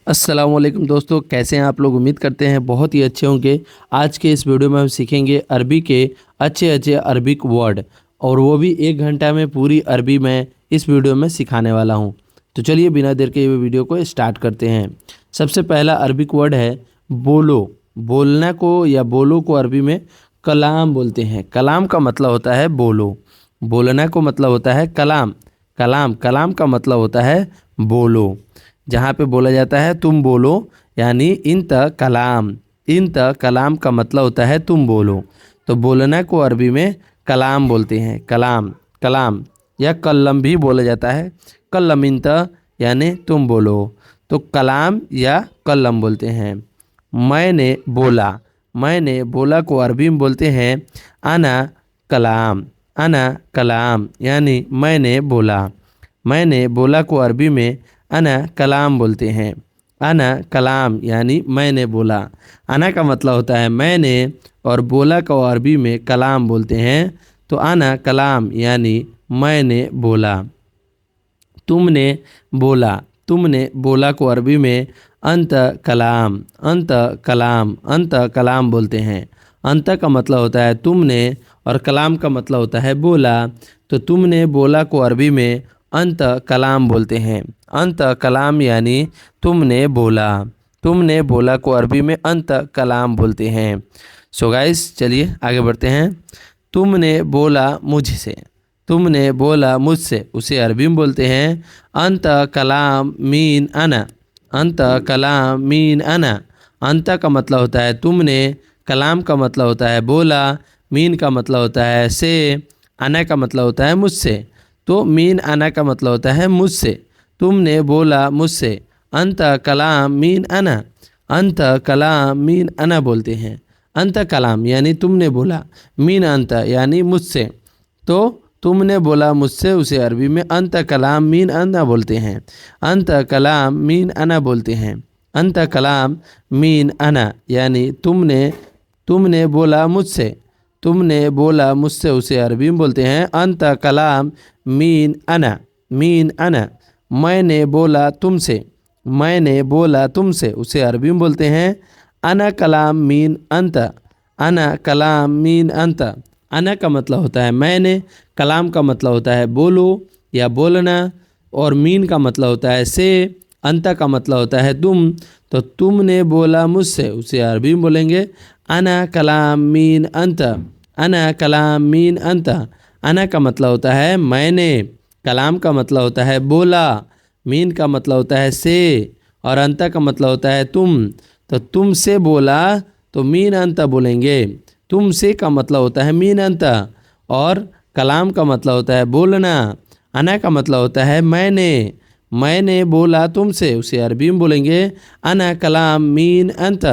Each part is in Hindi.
अस्सलाम वालेकुम दोस्तों, कैसे हैं आप लोग। उम्मीद करते हैं बहुत ही अच्छे होंगे। आज के इस वीडियो में हम सीखेंगे अरबी के अच्छे अच्छे अरबिक वर्ड, और वो भी 1 घंटा में पूरी अरबी मैं इस वीडियो में सिखाने वाला हूं। तो चलिए बिना देर के ये वीडियो को स्टार्ट करते हैं। सबसे पहला अरबिक वर्ड है बोलो। बोलना को या बोलो को अरबी में कलाम बोलते हैं। कलाम का मतलब होता है बोलो। बोलना को मतलब होता है कलाम। कलाम कलाम का मतलब होता है बोलो। जहाँ पे बोला जाता है तुम बोलो, यानी इंत कलाम। इंत कलाम का मतलब होता है तुम बोलो। तो बोलना को अरबी में कलाम बोलते हैं। कलाम कलाम या कल्लम भी बोला जाता है। कल्लम इंत यानी तुम बोलो, तो कलाम या कल्लम बोलते हैं। मैंने बोला। मैंने बोला को अरबी में बोलते हैं अना कलाम। अना कलाम यानी मैंने बोला। मैंने बोला को अरबी में अना कलाम बोलते हैं। अना कलाम यानी मैंने बोला। अना का मतलब होता है मैंने, और बोला को अरबी में कलाम बोलते हैं। तो अना कलाम यानी मैंने बोला। तुमने बोला। तुमने बोला को अरबी में अंत कलाम। अंत कलाम अंत कलाम बोलते हैं। अंत का मतलब होता है तुमने, और कलाम का मतलब होता है बोला। तो तुमने बोला को अरबी में अंत कलाम बोलते हैं। अंत कलाम यानी तुमने बोला। तुमने बोला को अरबी में अंत कलाम बोलते हैं। सो गाइस, चलिए आगे बढ़ते हैं। तुमने बोला मुझसे। तुमने बोला मुझसे, उसे अरबी में बोलते हैं अंत कलाम मीन अना। अंत कलाम मीन अना। अंत का मतलब होता है तुमने, कलाम का मतलब होता है बोला, मीन का मतलब होता है से, अना का मतलब होता है मुझसे। तो मीन अना का मतलब होता है मुझसे। तुमने बोला मुझसे। अंत कलाम मीन अना। अंत कलाम मीन अना बोलते हैं। अंत कलाम यानी तुमने बोला, मीन अंत यानी मुझसे। तो तुमने बोला मुझसे, उसे अरबी में अंत कलाम मीन अना बोलते हैं। अंत कलाम मीन अना बोलते हैं। अंत कलाम मीन अना यानी तुमने बोला मुझसे। तुमने बोला मुझसे, उसे अरबी में बोलते हैं अंत कलाम मीन अना। मीन अना। मैंने बोला तुमसे। मैंने बोला तुमसे, उसे अरबी में बोलते हैं अना कलाम मीन अंत। अना कलाम मीन अंत। अना का मतलब होता है मैंने, कलाम का मतलब होता है बोलो या बोलना, और मीन का मतलब होता है से, अंत का मतलब होता है तुम। तो तुमने बोला मुझसे, उसे अरबी में बोलेंगे अना कलाम मीन अंत। अना कलाम मीन अंत। अना का मतलब होता है मैंने, कलाम का मतलब होता है बोला, मीन का मतलब होता है से, और अंत का मतलब होता है तुम। तो तुमसे बोला तो मीन अंत बोलेंगे। तुमसे का मतलब होता है मीन अंत, और कलाम का मतलब होता है बोलना। अना का मतलब होता है मैंने बोला तुमसे, उसे अरबी में बोलेंगे अना कलाम मीन अंत।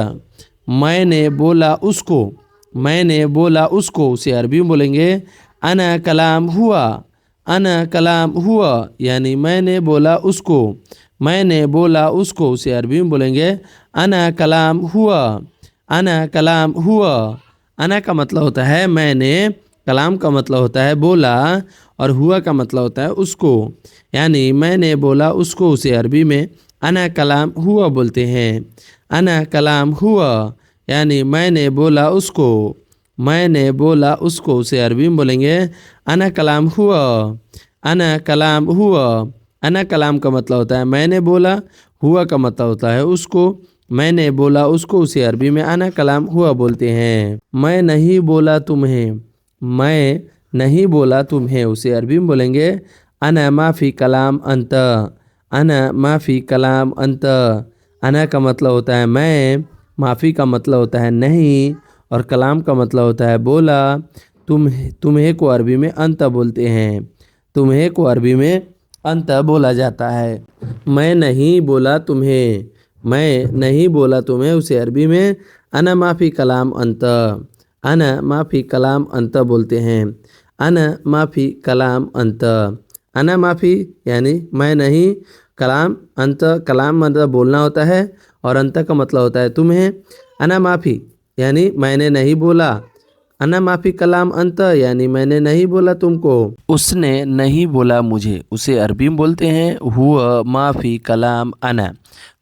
मैंने बोला उसको। मैंने बोला उसको, उसे अरबी में बोलेंगे अना कलाम हुआ। अना कलाम हुआ यानी मैंने बोला उसको। मैंने बोला उसको, उसे अरबी में बोलेंगे अना कलाम हुआ। अना कलाम हुआ। अना का मतलब होता है मैंने, कलाम का मतलब होता है बोला, और हुआ का मतलब होता है उसको। यानी मैंने बोला उसको, उसे अरबी में अना कलाम हुआ बोलते हैं। अना कलाम हुआ यानी मैंने बोला उसको। मैंने बोला उसको, उसे अरबी में बोलेंगे अना कलाम हुआ। अना कलाम हुआ। अना कलाम का मतलब होता है मैंने बोला, हुआ का मतलब होता है उसको। मैंने बोला उसको, उसे अरबी में अना कलाम हुआ बोलते हैं। मैं नहीं बोला तुम्हें। मैं नहीं बोला तुम्हें, उसे अरबी में बोलेंगे अना माफ़ी कलाम अंत। अना माफ़ी कलाम अंत। अना का मतलब होता है मैं, माफ़ी का मतलब होता है नहीं, और कलाम का मतलब होता है बोला। तुम्हें को अरबी में अंत बोलते हैं। तुम्हें को अरबी में अंत बोला जाता है। मैं नहीं बोला तुम्हें। मैं नहीं बोला तुम्हें, उसे अरबी में अना माफ़ी कलाम अंत। अना माफ़ी कलाम अंत बोलते हैं। अना माफ़ी कलाम अंत। अना माफ़ी यानी मैं नहीं, कलाम अंत। कलाम मतलब बोलना होता है, और अंत का मतलब होता है तुम्हें। अना माफ़ी यानी मैंने नहीं बोला। अना माफ़ी कलाम अंत यानी मैंने नहीं बोला तुमको। उसने नहीं बोला मुझे, उसे अरबी में बोलते हैं हुआ माफ़ी कलाम अना।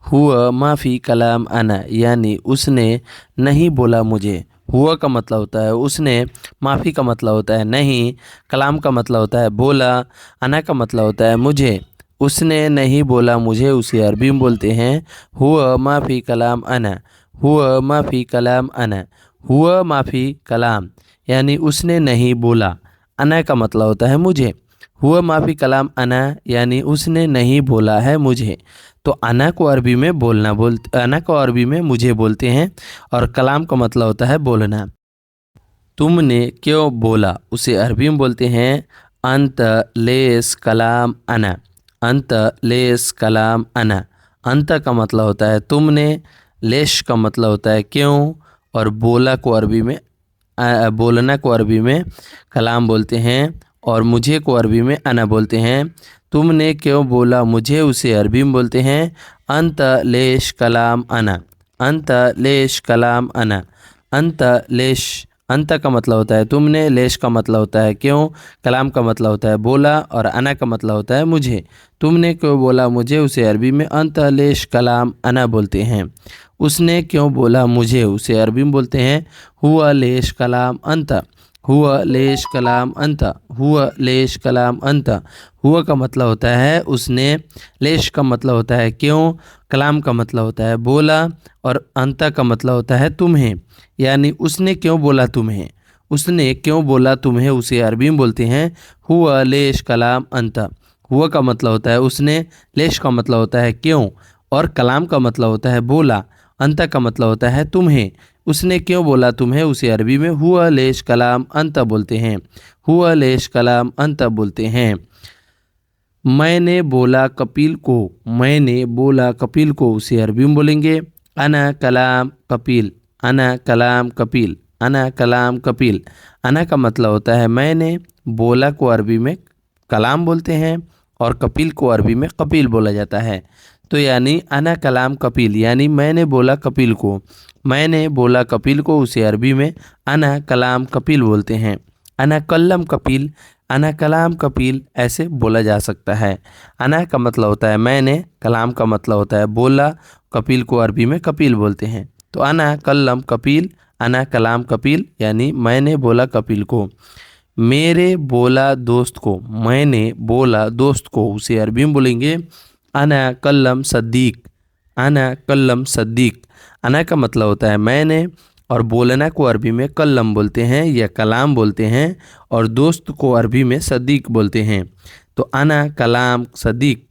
हुआ माफ़ी कलाम अना, यानी उसने नहीं बोला मुझे। हुआ का मतलब होता है उसने, माफ़ी का मतलब होता है नहीं, कलाम का मतलब होता है बोला, अना का मतलब होता है मुझे। उसने नहीं बोला मुझे, उसे अरबी में बोलते हैं हुआ माफ़ी कलाम अना। हुआ माफ़ी कलाम अना। हुआ माफ़ी कलाम यानी उसने नहीं बोला, अना का मतलब होता है मुझे। हुआ माफ़ी कलाम अना यानी उसने नहीं बोला है मुझे। तो अना को अरबी में बोलना अना को अरबी में मुझे बोलते हैं, और कलाम का मतलब होता है बोलना। तुमने क्यों बोला, उसे अरबी में बोलते हैं अंत लेस कलाम अना। अंत लेस कलाम अना। अंत का मतलब होता है तुमने, लेश का मतलब होता है क्यों, और बोला को अरबी में बोलना को अरबी में कलाम बोलते हैं, और मुझे को अरबी में अना बोलते हैं। तुमने क्यों बोला मुझे, उसे अरबी में बोलते हैं अंत लेश कलाम अना। अंत लेश कलाम अना। अंत लेश, अंत का मतलब होता है तुमने, लेश का मतलब होता है क्यों, कलाम का मतलब होता है बोला, और अना का मतलब होता है मुझे। तुमने क्यों बोला मुझे, उसे अरबी में अंत लेश कलाम अना बोलते हैं। उसने क्यों बोला मुझे, उसे अरबी में बोलते हैं हुआ लेश कलाम अंत। हुआ लेश कलाम अंत। हुआ लेश कलाम अंत। हुआ का मतलब होता है उसने, लेश का मतलब होता है क्यों, कलाम का मतलब होता है बोला, और अंत का मतलब होता है तुम्हें, यानी उसने क्यों बोला तुम्हें। उसने क्यों बोला तुम्हें, उसे अरबी में बोलते हैं हुआ लेश कलाम अंत। हुआ का मतलब होता है उसने, लेश का मतलब होता है क्यों, और कलाम का मतलब होता है बोला, अंत का मतलब होता है तुम्हें। उसने क्यों बोला तुम्हें, उसे अरबी में हुआ लेश कलाम अंत बोलते हैं। हुआ लेश कलाम अंत बोलते हैं। मैंने बोला कपिल को। मैंने बोला कपिल को, उसे अरबी में बोलेंगे अना कलाम कपिल। अना कलाम कपिल। अना कलाम कपिल। अना का मतलब होता है मैंने, बोला को अरबी में कलाम बोलते हैं, और कपिल को अरबी में कपिल बोला जाता है। तो यानी अना कलाम कपिल, यानी मैंने बोला कपिल को। मैंने बोला कपिल को, उसे अरबी में अना कलाम कपिल बोलते हैं। अना कल्लम कपिल, अना कलाम कपिल ऐसे बोला जा सकता है। अना का मतलब होता है मैंने, कलाम का मतलब होता है बोला, कपिल को अरबी में कपिल बोलते हैं। तो अना कल्लम कपिल, अना कलाम कपिल यानी मैंने बोला कपिल को। मेरे बोला दोस्त को। मैंने बोला दोस्त को, उसे अरबी में बोलेंगे अना कल्लम सद्दीक। अना कल्लम सद्दीक। अना का मतलब होता है मैंने, और बोलना को अरबी में कल्लम बोलते हैं या कलाम बोलते हैं, और दोस्त को अरबी में सदीक बोलते हैं। तो अना कलाम सदीक।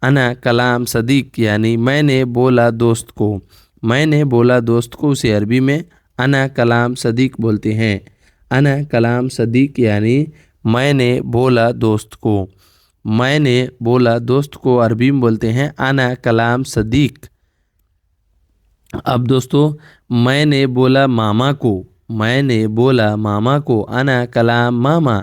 अना कलाम सदीक यानी मैंने बोला दोस्त को। मैंने बोला दोस्त को, उसे अरबी में अना कलाम सदीक बोलते हैं। अना कलाम सदीक यानी मैंने बोला दोस्त को। मैंने बोला दोस्त को अरबी में बोलते हैं अना कलाम सदीक। अब दोस्तों, मैंने बोला मामा को। मैंने बोला मामा को, अना कलाम मामा।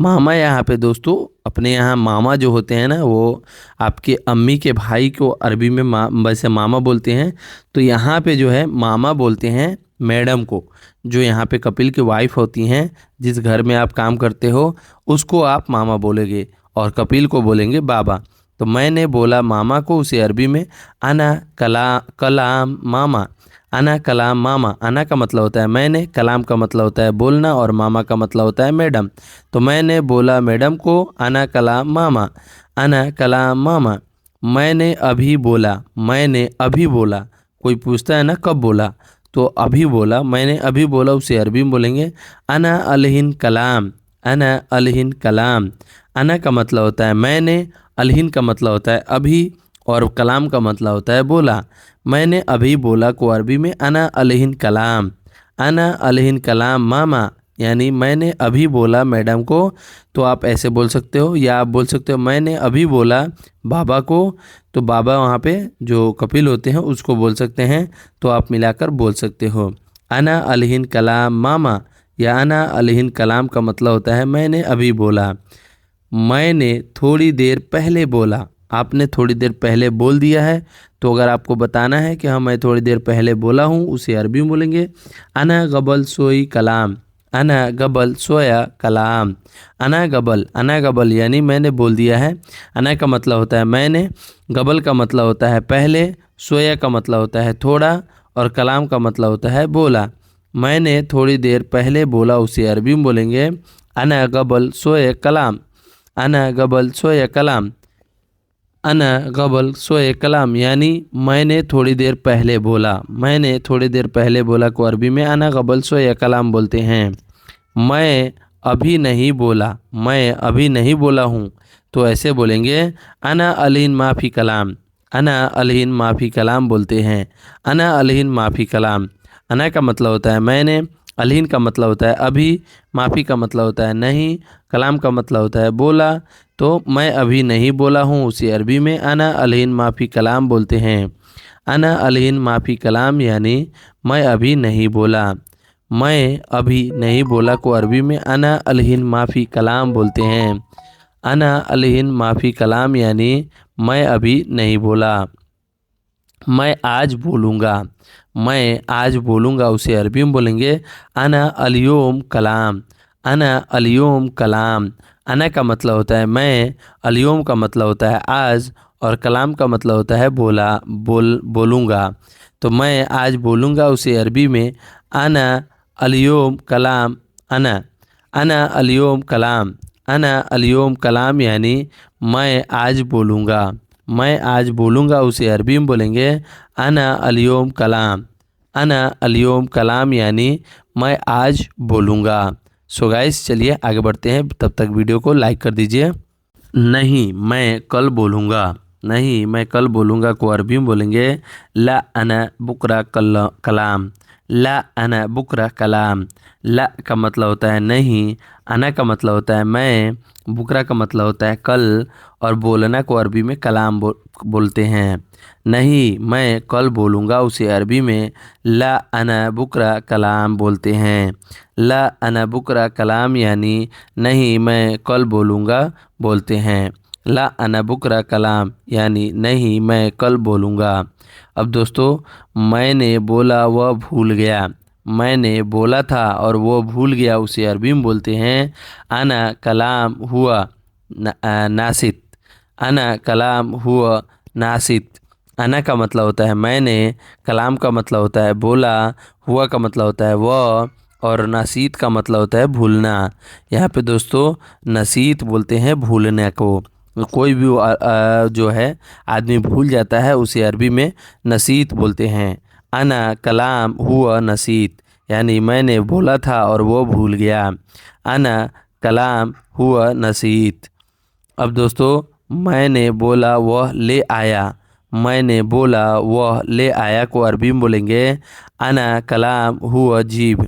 मामा यहाँ पे दोस्तों, अपने यहाँ मामा जो होते हैं ना, वो आपके अम्मी के भाई को अरबी में वैसे मामा बोलते हैं। तो यहाँ पे जो है मामा बोलते हैं मैडम को, जो यहाँ पे कपिल की वाइफ होती हैं, जिस घर में आप काम करते हो उसको आप मामा बोलेंगे, और कपिल को बोलेंगे बाबा। तो मैंने बोला मामा को, उसे अरबी में अना कलाम मामा। अना कलाम मामा। अना का मतलब होता है मैंने, कलाम का मतलब होता है बोलना, और मामा का मतलब होता है मैडम। तो मैंने बोला मैडम को अना कलाम मामा। अना कलाम मामा। मैंने अभी बोला। मैंने अभी बोला, कोई पूछता है ना कब बोला, तो अभी बोला, मैंने अभी बोला, उसे अरबी में बोलेंगे अना अलहिन कलाम। अना अलहिन कलाम। अना का मतलब होता है मैंने, अलहिन का मतलब होता है अभी, और कलाम का मतलब होता है बोला। मैंने अभी बोला को अरबी में अना अलहिन कलाम। अना अलहिन कलाम मामा, यानी मैंने अभी बोला मैडम को। तो आप ऐसे बोल सकते हो, या आप बोल सकते हो मैंने अभी बोला बाबा को। तो बाबा वहाँ पे जो कपिल होते हैं उसको बोल सकते हैं, तो आप मिलाकर बोल सकते हो अना अलहिन कलाम मामा, या अना अलहिन कलाम का मतलब होता है मैंने अभी बोला। मैंने थोड़ी देर पहले बोला। आपने थोड़ी देर पहले बोल दिया है, तो अगर आपको बताना है कि हाँ मैं थोड़ी देर पहले बोला हूँ, उसे अरबी में बोलेंगे अना गबल सोई कलाम। अना गबल सोया कलाम। अना गबल। अना गबल यानी मैंने बोल दिया है। अना का मतलब होता है मैंने, गबल का मतलब होता है पहले, सोया का मतलब होता है थोड़ा और कलाम का मतलब होता है बोला। मैंने थोड़ी देर पहले बोला उसे अरबी में बोलेंगे अना गबल सोए कलाम। अना गबल सोए कलाम। अना गबल सोए कलाम यानी मैंने थोड़ी देर पहले बोला। मैंने थोड़ी देर पहले बोला को अरबी में अना गबल सोए कलाम बोलते हैं। मैं अभी नहीं बोला। मैं अभी नहीं बोला हूँ तो ऐसे बोलेंगे अना अलहीन माफ़ी कलाम। अना अलहीन माफ़ी कलाम बोलते हैं। अना अलहीन माफ़ी कलाम। अना का मतलब होता है मैंने, अलहीन का मतलब होता है अभी, माफ़ी का मतलब होता है नहीं, कलाम का मतलब होता है बोला। तो मैं अभी नहीं बोला हूँ उसे अरबी में अना अलहीन माफ़ी कलाम बोलते हैं। अना अलहीन माफ़ी कलाम यानी मैं अभी नहीं बोला। मैं अभी नहीं बोला को अरबी में अना अलहीन माफ़ी कलाम बोलते हैं। अना अलहीन माफ़ी कलाम यानी मैं अभी नहीं बोला। मैं आज बोलूँगा। मैं आज बोलूँगा उसे अरबी में बोलेंगे अना अलयोम कलाम। अना अलयोम कलाम। अना का मतलब होता है मैं, अलयोम का मतलब होता है आज और कलाम का मतलब होता है बोलूँगा। तो मैं आज बोलूँगा उसे अरबी में अना अलयोम कलाम। अना अना अलयोम कलाम। अना अलयोम कलाम यानी मैं आज बोलूँगा। मैं आज बोलूँगा उसे अरबी में बोलेंगे अना अलयोम कलाम। अना अलयोम कलाम यानी मैं आज बोलूँगा। सो गाइस चलिए आगे बढ़ते हैं, तब तक वीडियो को लाइक कर दीजिए। नहीं मैं कल बोलूँगा। नहीं मैं कल बोलूँगा को अरबी में बोलेंगे ला अना बुकरा कलाम। ला अना बुकरा कलाम। ला का मतलब होता है नहीं, अना का मतलब होता है मैं, बुकरा का मतलब होता है कल और बोलना को अरबी में कलाम बोलते हैं। नहीं मैं कल बोलूँगा उसे अरबी में ला अना बुकरा कलाम बोलते हैं। ला अना बुकरा कलाम यानी नहीं मैं कल बोलूँगा बोलते हैं। ला अना बुकरा कलाम यानी नहीं मैं कल बोलूँगा। अब दोस्तों मैंने बोला वह भूल गया। मैंने बोला था और वो भूल गया उसे अरबी में बोलते हैं अना कलाम हुआ नासित। अना कलाम हुआ नासित। अना का मतलब होता है मैंने, कलाम का मतलब होता है बोला, हुआ का मतलब होता है वह और नासीत का मतलब होता है भूलना। यहाँ पे दोस्तों नसीत बोलते हैं भूलने को। कोई भी जो है आदमी भूल जाता है उसे अरबी में नसीत बोलते हैं। अना कलाम हुआ नसीत यानी मैंने बोला था और वो भूल गया। अना कलाम हुआ नसीत। अब दोस्तों मैंने बोला वह ले आया। मैंने बोला वह ले आया को अरबी में बोलेंगे अना कलाम हुआ जीब।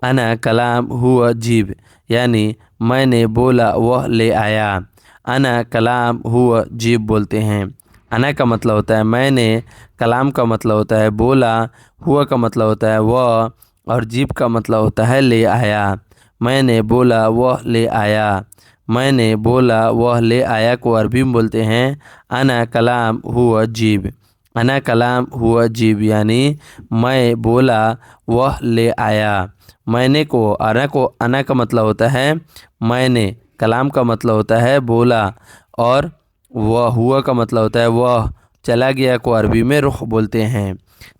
अना कलाम हुआ जीब यानी मैंने बोला वह ले आया। अना कलाम हुआ जीब बोलते हैं। अना का मतलब होता है मैंने, कलाम का मतलब होता है बोला, हुआ का मतलब होता है वह और जीब का मतलब होता है ले आया। मैंने बोला वह ले आया। मैंने बोला वह ले आया को अरबी में बोलते हैं अना कलाम हुआ जीब। अना कलाम हुआ जीब यानी मैं बोला वह ले आया। मैंने को अना का मतलब होता है मैंने, कलाम का मतलब होता है बोला और वह, हुआ का मतलब होता है वह, चला गया को अरबी में रुख बोलते हैं।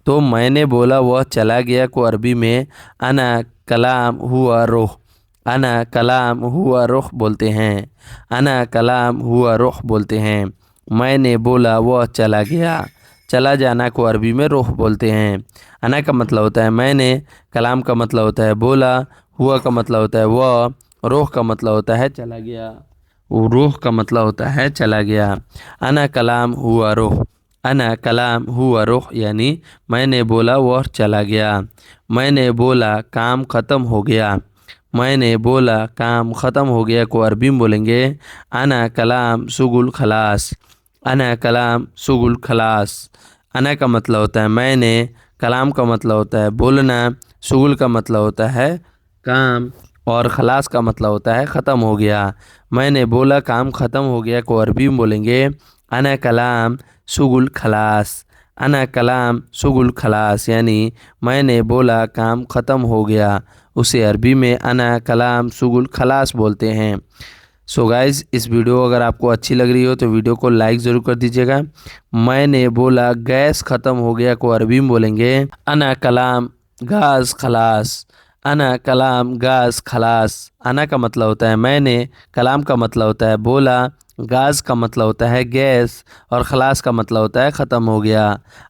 तो मैंने बोला वह चला गया को अरबी में अना कलाम हुआ रुख। अना कलाम हुआ रुख बोलते हैं। अना कलाम हुआ रुख बोलते हैं। मैंने बोला वह चला गया। चला जाना को अरबी में रुख बोलते हैं। अना का मतलब होता है मैंने, कलाम का मतलब होता है बोला, हुआ का मतलब होता है वह, रुख का मतलब होता है चला गया। रूह का मतलब होता है चला गया। अना कलाम हुआ रुख। अना कलाम हुआ रुख यानी मैंने बोला वह चला गया। मैंने बोला काम ख़त्म हो गया। मैंने बोला काम ख़त्म हो गया को अरबी में बोलेंगे अना कलाम सुगुल खलास। अना कलाम सुगुल खलास। अना का मतलब होता है मैंने, कलाम का मतलब होता है बोलना, सुगुल का मतलब होता है काम और खलास का मतलब होता है ख़त्म हो गया। मैंने बोला काम ख़त्म हो गया को अरबी में बोलेंगे अना कलाम सुगुल खलास। अना कलाम सुगुल खलास यानी मैंने बोला काम ख़त्म हो गया, उसे अरबी में अना कलाम सुगुल खलास बोलते हैं। सो गाइस, इस वीडियो अगर आपको अच्छी लग रही हो तो वीडियो को लाइक ज़रूर कर दीजिएगा। मैंने बोला गैस ख़त्म हो गया को अरबी में बोलेंगे अना कलाम गाज खलास। अना कलाम गाज खलास। अना का मतलब होता है मैंने, कलाम का मतलब होता है बोला, गाज का मतलब होता है गैस और खलास का मतलब होता है ख़त्म हो गया।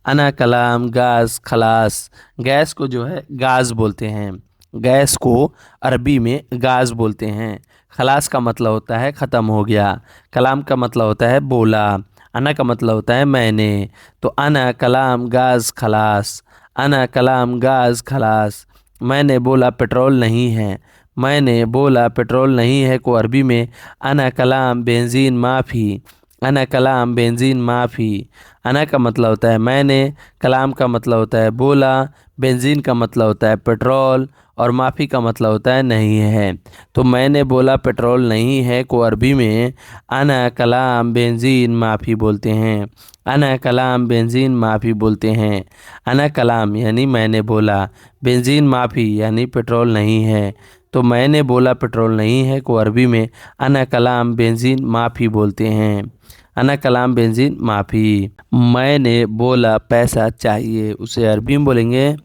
अना कलाम गाज खलास। गैस को जो है गाज बोलते हैं, गैस को अरबी में गाज बोलते हैं। खलास का मतलब होता है ख़त्म हो गया। कलाम का मतलब होता है बोला। अना का मतलब होता है मैंने। तो अना कलाम गाज खलास। अना कलाम गाज खलास। मैंने बोला पेट्रोल नहीं है। मैंने बोला पेट्रोल नहीं है को अरबी में अना कलाम बेंजीन माफ़ी। अना कलाम बेंजीन माफ़ी। अना का मतलब होता है मैंने, कलाम का मतलब होता है बोला, बेंजीन का मतलब होता है पेट्रोल और माफ़ी का मतलब होता है नहीं है। तो मैंने बोला पेट्रोल नहीं है को अरबी में अना कलाम बेंजीन माफ़ी बोलते हैं। अना कलाम बेंजीन माफ़ी बोलते हैं। अना कलाम यानी मैंने बोला, बेंजीन माफ़ी यानी पेट्रोल नहीं है। तो मैंने बोला पेट्रोल नहीं है को अरबी में अना कलाम बेंजीन माफ़ी बोलते हैं। अना कलाम बेंजीन माफ़ी। मैंने बोला पैसा चाहिए, उसे अरबी में बोलेंगे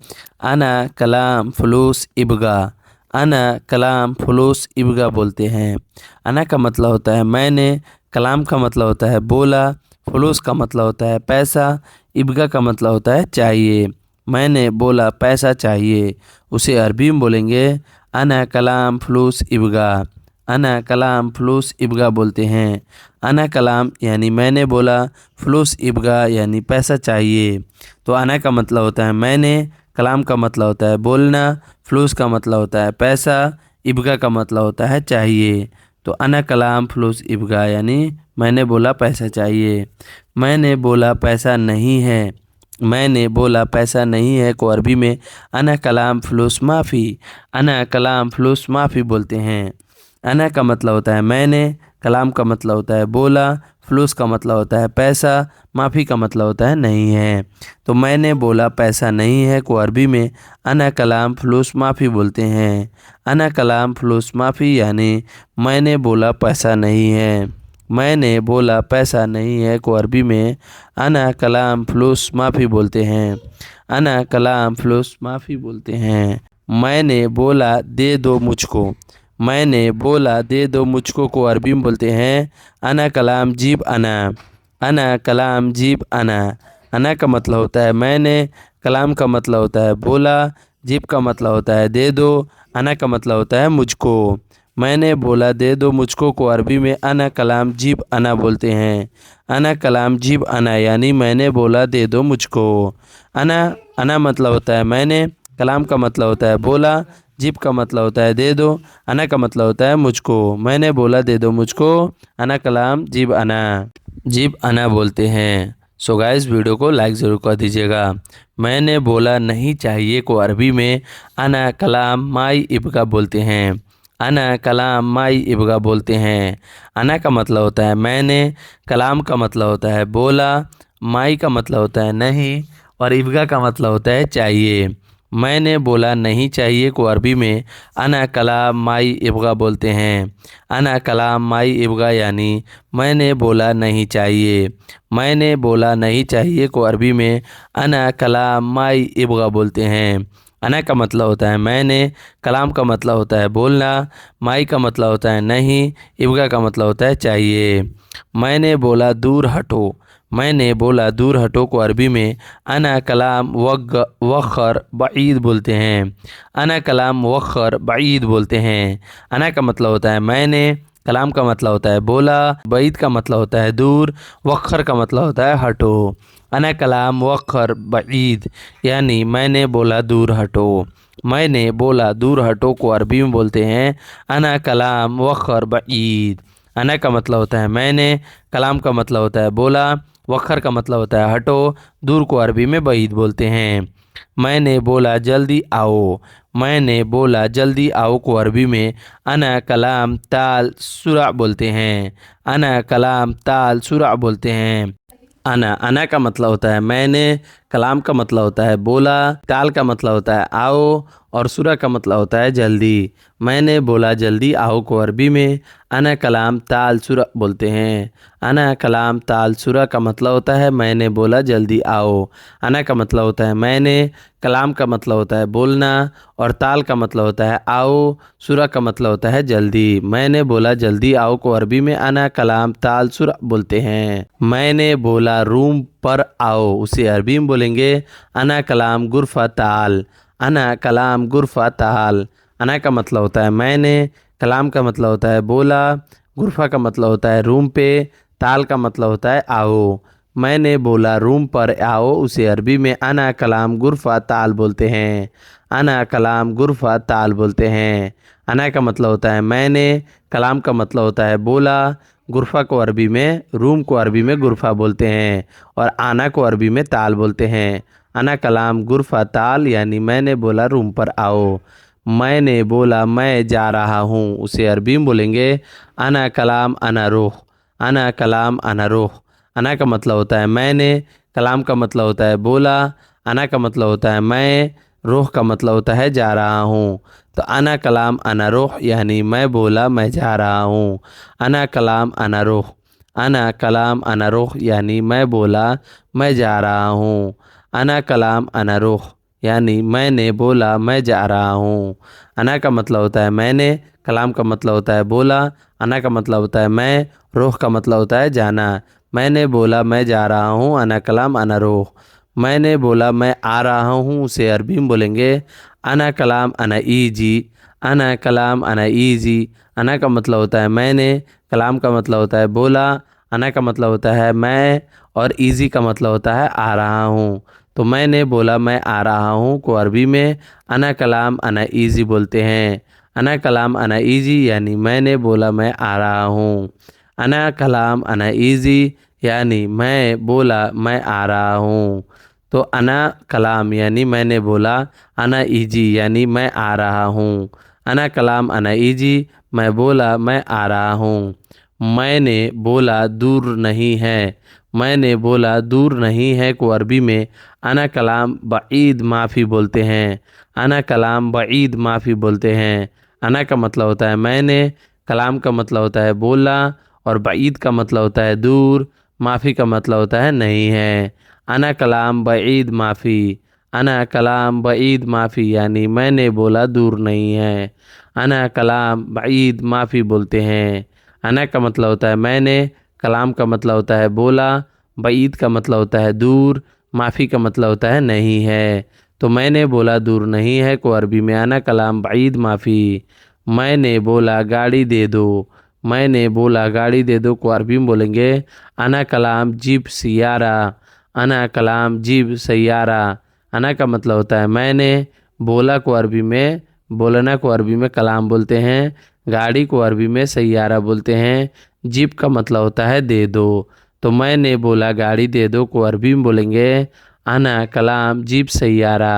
अना कलाम फ़लूस इबगा। अना कलाम फ़लूस इबगा बोलते हैं। अना का मतलब होता है मैंने, कलाम का मतलब होता है बोला, फ़लूस का मतलब होता है पैसा, इबगा का मतलब होता है चाहिए। मैंने बोला पैसा चाहिए, उसे अरबी में बोलेंगे अना कलाम फ़लूस इबगा। अना कलाम फ़लूस इबगा बोलते हैं। अना कलाम यानी मैंने बोला, फ़लूस इबगा यानी पैसा चाहिए। तो अना का मतलब होता है मैंने, कलाम का मतलब होता है बोलना, फ़लूस का मतलब होता है पैसा, इबगा का मतलब होता है चाहिए। तो अना कलाम फ़लूस इबगा यानी मैंने बोला पैसा चाहिए। मैंने बोला पैसा नहीं है। मैंने बोला पैसा नहीं है को अरबी में अना कलाम फ़लूस माफ़ी। अना कलाम फ़लूस माफ़ी बोलते हैं। अना का मतलब होता है मैंने, कलाम का मतलब होता है बोला, फ़लूस का मतलब होता है पैसा, माफ़ी का मतलब होता है नहीं है। तो मैंने बोला पैसा नहीं है को अरबी में अना कलाम फ़लूस माफ़ी बोलते हैं। अना कलाम फ़लूस माफ़ी यानी मैंने बोला पैसा नहीं है। मैंने बोला पैसा नहीं है को अरबी में अना कलाम फ़लूस माफ़ी बोलते हैं। अना कलाम फ़लूस माफ़ी बोलते हैं। मैंने बोला दे दो मुझको। मैंने बोला दे दो मुझको को अरबी में बोलते हैं अना कलाम जीब अना। अना कलाम जीब अना। अना का मतलब होता है मैंने, कलाम का मतलब होता है बोला, जीब का मतलब होता है दे दो, अना का मतलब होता है मुझको। मैंने बोला दे दो मुझको को अरबी में अना कलाम जीब अना बोलते हैं। अना कलाम जीब अना यानी मैंने बोला दे दो मुझको। अना अना मतलब होता है मैंने, कलाम का मतलब होता है बोला, जीब का मतलब होता है दे दो, अना का मतलब होता है मुझको। मैंने बोला दे दो मुझको, अना कलाम जीब अना। जीब अना बोलते हैं। सो गाइस, वीडियो को लाइक ज़रूर कर दीजिएगा। मैंने बोला नहीं चाहिए को अरबी में अना कलाम माई इबगा बोलते हैं। अना कलाम माई इबगा बोलते हैं। अना का मतलब होता है मैंने, कलाम का मतलब होता है बोला, माई का मतलब होता है नहीं और इबगा का मतलब होता है चाहिए। मैंने बोला नहीं चाहिए को अरबी में अना कलाम माई इबगा बोलते हैं। अना कलाम माई इबगा यानी मैंने बोला नहीं चाहिए। मैंने बोला नहीं चाहिए को अरबी में अना कलाम माई इबगा बोलते हैं। अना का मतलब होता है मैंने, कलाम का मतलब होता है बोलना, माई का मतलब होता है नहीं, इबगा का मतलब होता है चाहिए। मैंने बोला दूर हटो। मैंने बोला दूर हटो को अरबी में अना कलाम वखर बईद बोलते हैं। अना कलाम वखर बईद बोलते हैं। अना का मतलब होता है मैंने, कलाम का मतलब होता है बोला, बईद का मतलब होता है दूर, वखर का मतलब होता है हटो। अना कलाम वखर बईद यानी मैंने बोला दूर हटो। मैंने बोला दूर हटो को अरबी में बोलते हैं अना कलाम वखर बईद। अना का मतलब होता है मैंने, कलाम का मतलब होता है बोला, वखर का मतलब होता है हटो, दूर को अरबी में बईद बोलते हैं। मैंने बोला जल्दी आओ। मैंने बोला जल्दी आओ को अरबी में अना कलाम ताल सुरा बोलते हैं। अना कलाम ताल सुरा बोलते हैं। अना का मतलब होता है मैंने, कलाम का मतलब होता है बोला, ताल का मतलब होता है आओ और सुरा का मतलब होता है जल्दी। मैंने बोला जल्दी आओ को अरबी में अना कलाम ताल सुरा बोलते हैं। अना कलाम ताल सुरा का मतलब होता है मैंने बोला जल्दी आओ। अना का मतलब होता है मैंने, कलाम का मतलब होता है बोलना और ताल का मतलब होता है आओ, सुरा का मतलब होता है जल्दी। मैंने बोला जल्दी आओ को अरबी में अना कलाम ताल सुरा बोलते हैं। मैंने बोला रूम पर आओ, उसे अरबी में बोलेंगे अना कलाम गुरफा ताल। अना कलाम गुरफा ताल। अना का मतलब होता है मैंने, कलाम का मतलब होता है बोला, गुरफा का मतलब होता है रूम पे, ताल का मतलब होता है आओ। मैंने बोला रूम पर आओ, उसे अरबी में अना कलाम गुरफा ताल बोलते हैं। अना कलाम गुरफा ताल बोलते हैं। अना का मतलब होता है मैंने, कलाम का मतलब होता है बोला, गुरफा को अरबी में, रूम को अरबी में गुरफा बोलते हैं और आना को अरबी में ताल बोलते हैं। अना कलाम गुरफा ताल यानी मैंने बोला रूम पर आओ। मैंने बोला मैं जा रहा हूँ, उसे अरबी में बोलेंगे अना कलाम अना रोह। अना कलाम अना रोह। अना का मतलब होता है मैंने, कलाम का मतलब होता है बोला, अना का मतलब होता है मैं, रोह का मतलब होता है जा रहा हूँ। तो अना कलाम अना रोह यानी मैं बोला मैं जा रहा हूँ। अना कलाम अना रोह। अना कलाम अना रोह यानी मैं बोला मैं जा रहा हूँ। अना कलाम अना रोह यानी मैंने बोला मैं जा रहा हूँ। अना का मतलब होता है मैंने, कलाम का मतलब होता है बोला, अना का मतलब होता है मैं, रोह का मतलब होता है जाना। मैंने बोला मैं जा रहा हूँ, अना कलाम अना रोह। मैंने बोला मैं आ रहा हूँ, उसे अरबी में बोलेंगे अना कलाम अना ईजी। अना कलाम अना ईजी। अना का मतलब होता है मैंने, कलाम का मतलब होता है बोला, अना का मतलब होता है मैं और ईजी का मतलब होता है आ रहा हूँ। तो मैंने बोला मैं आ रहा हूँ को अरबी में अना कलाम अना ईजी बोलते हैं। अना कलाम अना ईजी यानी मैंने बोला मैं आ रहा हूँ। अना कलाम अना ईजी यानी मैं बोला मैं आ रहा हूँ। तो अना कलाम यानी मैंने बोला, अना ईजी यानी मैं आ रहा हूँ। अना कलाम अना ईजी मैं बोला मैं आ रहा हूँ। मैंने बोला दूर नहीं है। मैंने बोला दूर नहीं है को अरबी में अना कलाम बईद माफ़ी बोलते हैं। अना कलाम बईद माफ़ी बोलते हैं। अना का मतलब होता है मैंने, कलाम का मतलब होता है बोला और बईद का मतलब होता है दूर, माफ़ी का मतलब होता है नहीं है। अना कलाम बईद माफ़ी। अना कलाम बईद माफ़ी यानी मैंने बोला दूर नहीं है। अना कलाम बईद माफ़ी बोलते हैं। अना का मतलब होता है मैंने, कलाम का मतलब होता है बोला, बईद का मतलब होता है दूर, माफ़ी का मतलब होता है नहीं है। तो मैंने बोला दूर नहीं है को अरबी में अना कलाम बईद माफ़ी। मैंने बोला गाड़ी दे दो। मैंने बोला गाड़ी दे दो को अरबी में बोलेंगे अना कलाम जीप सियारा। अना कलाम जीप सैयारा। अना का मतलब होता है मैंने, बोला को अरबी में, बोलना को अरबी में कलाम बोलते हैं, गाड़ी को अरबी में सैयारा बोलते हैं, जीप का मतलब होता है दे दो। तो मैंने बोला गाड़ी दे दो को अरबी में बोलेंगे अना कलाम जीप सैयारा।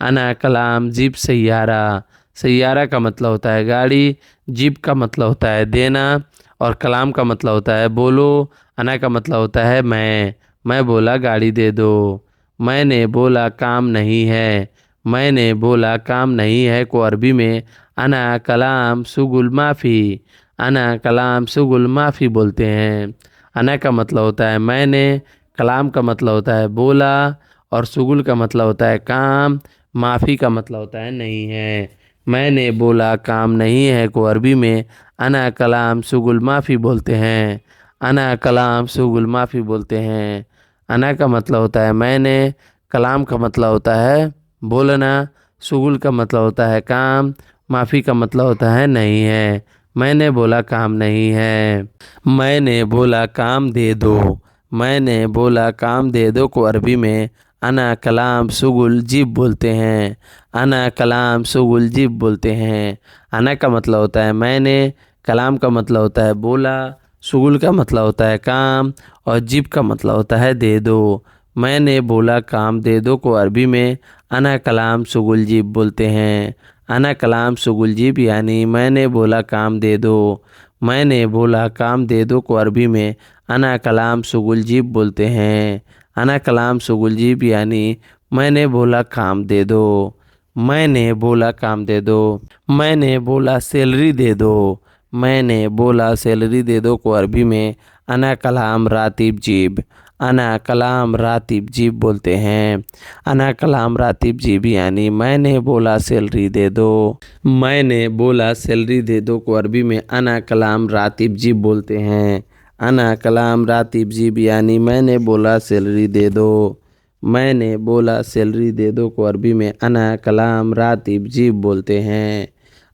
अना कलाम जीप सैयारा। सैयारा का मतलब होता है गाड़ी, जीप का मतलब होता है देना और कलाम का मतलब होता है बोलो। अना का मतलब होता है मैं बोला गाड़ी दे दो। मैंने बोला काम नहीं है। मैंने बोला काम नहीं है को अरबी में अना कलाम सुगुल माफ़ी। अना कलाम सुगुल माफ़ी बोलते हैं। अना का मतलब होता है मैंने, कलाम का मतलब होता है बोला और सुगुल का मतलब होता है काम, माफ़ी का मतलब होता है नहीं है। मैंने बोला काम नहीं है को अरबी में अना कलाम सुगुल माफ़ी बोलते हैं। अना कलाम सुगुल माफ़ी बोलते हैं। अना का मतलब होता है मैंने, कलाम का मतलब होता है बोलना, सुगुल का मतलब होता है काम, माफ़ी का मतलब होता है नहीं है। मैंने बोला काम नहीं है। मैंने बोला काम दे दो। मैंने बोला काम दे दो को अरबी में अना कलाम सुगुल जीब बोलते हैं। अना कलाम सुगुल जीब बोलते हैं। अना का मतलब होता है मैंने, कलाम का मतलब होता है बोला, सुगुल का मतलब होता है काम और जीब का मतलब होता है दे दो। मैंने बोला काम दे दो को अरबी में अना कलाम सुगुल जीब बोलते हैं। अना कलाम सुगुल जीब यानी मैंने बोला काम दे दो। मैंने बोला काम दे दो को अरबी में अना कलाम सुगुल जीब बोलते हैं। अना कलाम शुगुल जीब यानी मैंने बोला काम दे दो। मैंने बोला काम दे दो। मैंने बोला सैलरी दे दो। मैंने बोला सैलरी दे दो को अरबी में अना कलाम रातिब जीब, अना कलाम रातिब जीब बोलते हैं। अना कलाम रातिब जीब यानी मैंने बोला सैलरी दे दो। मैंने बोला सैलरी दे दो को अरबी में अना कलाम रातिब जीब बोलते हैं। अना कलाम रातिब जीब यानी मैंने बोला सैलरी दे दो। मैंने बोला सैलरी दे दो को अरबी में अना कलाम रातिब जीब बोलते हैं।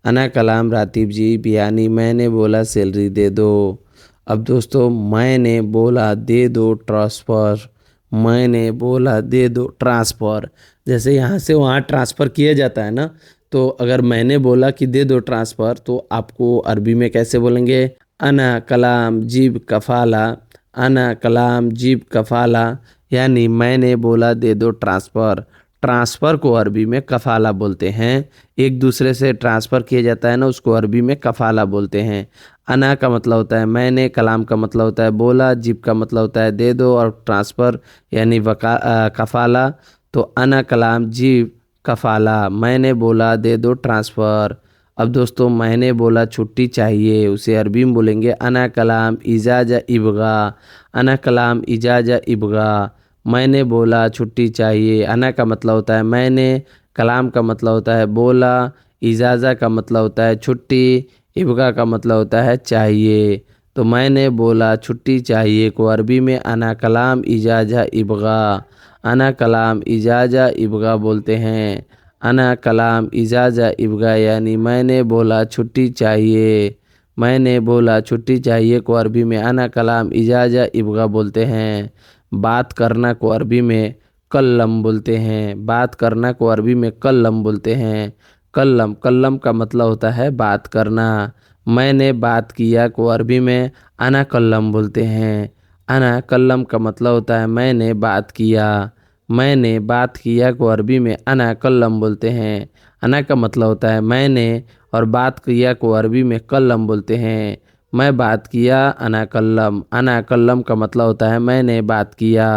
अना कलाम रातिब जीब यानी मैंने बोला सैलरी दे दो। अब दोस्तों मैंने बोला दे दो ट्रांसफ़र। मैंने बोला दे दो ट्रांसफ़र। जैसे यहाँ से वहाँ ट्रांसफ़र किया जाता है ना, तो अगर मैंने बोला कि दे दो ट्रांसफ़र तो आपको अरबी में कैसे बोलेंगे? अना कलाम जीब कफ़ाला। अना कलाम जीब कफ़ाला यानी मैंने बोला दे दो ट्रांसफ़र। ट्रांसफ़र को अरबी में कफ़ाला बोलते हैं। एक दूसरे से ट्रांसफ़र किया जाता है ना, उसको अरबी में कफ़ाला बोलते हैं। अना का मतलब होता है मैंने, कलाम का मतलब होता है बोला, जीब का मतलब होता है दे दो, और ट्रांसफ़र यानी कफ़ाला। तो अना कलाम जीब कफ़ाला, मैंने बोला दे दो ट्रांसफ़र। अब दोस्तों मैंने बोला छुट्टी चाहिए, उसे अरबी में बोलेंगे अना कलाम इजाज़ा इबगा। अना कलाम इजाज़ा इबगा। मैंने बोला छुट्टी चाहिए। अना का मतलब होता है मैंने, कलाम का मतलब होता है बोला, इजाज़ा का मतलब होता है छुट्टी, इबगा का मतलब होता है चाहिए। तो मैंने बोला छुट्टी चाहिए को अरबी में अना कलाम इजाज़ा इबगा, अना कलाम इजाज़ा इबगा बोलते हैं। अना कलाम इजाज़ा इबगा यानी मैंने बोला छुट्टी चाहिए। मैंने बोला छुट्टी चाहिए को अरबी में अना कलाम इजाज़ा इबगा बोलते हैं। बात करना को अरबी में कल्लम बोलते हैं। बात करना को अरबी में कल्लम बोलते हैं। कल्लम, कल्लम का मतलब होता है बात करना। मैंने बात किया को अरबी में अना कल्लम बोलते हैं। अना कल्लम का मतलब होता है मैंने बात किया। मैंने बात किया को अरबी में अना कल्लम बोलते हैं। अना का मतलब होता है मैंने, और बात किया को अरबी में कल्लम बोलते हैं। मैं बात किया अना कल्लम। अना कल्लम का मतलब होता है मैंने बात किया।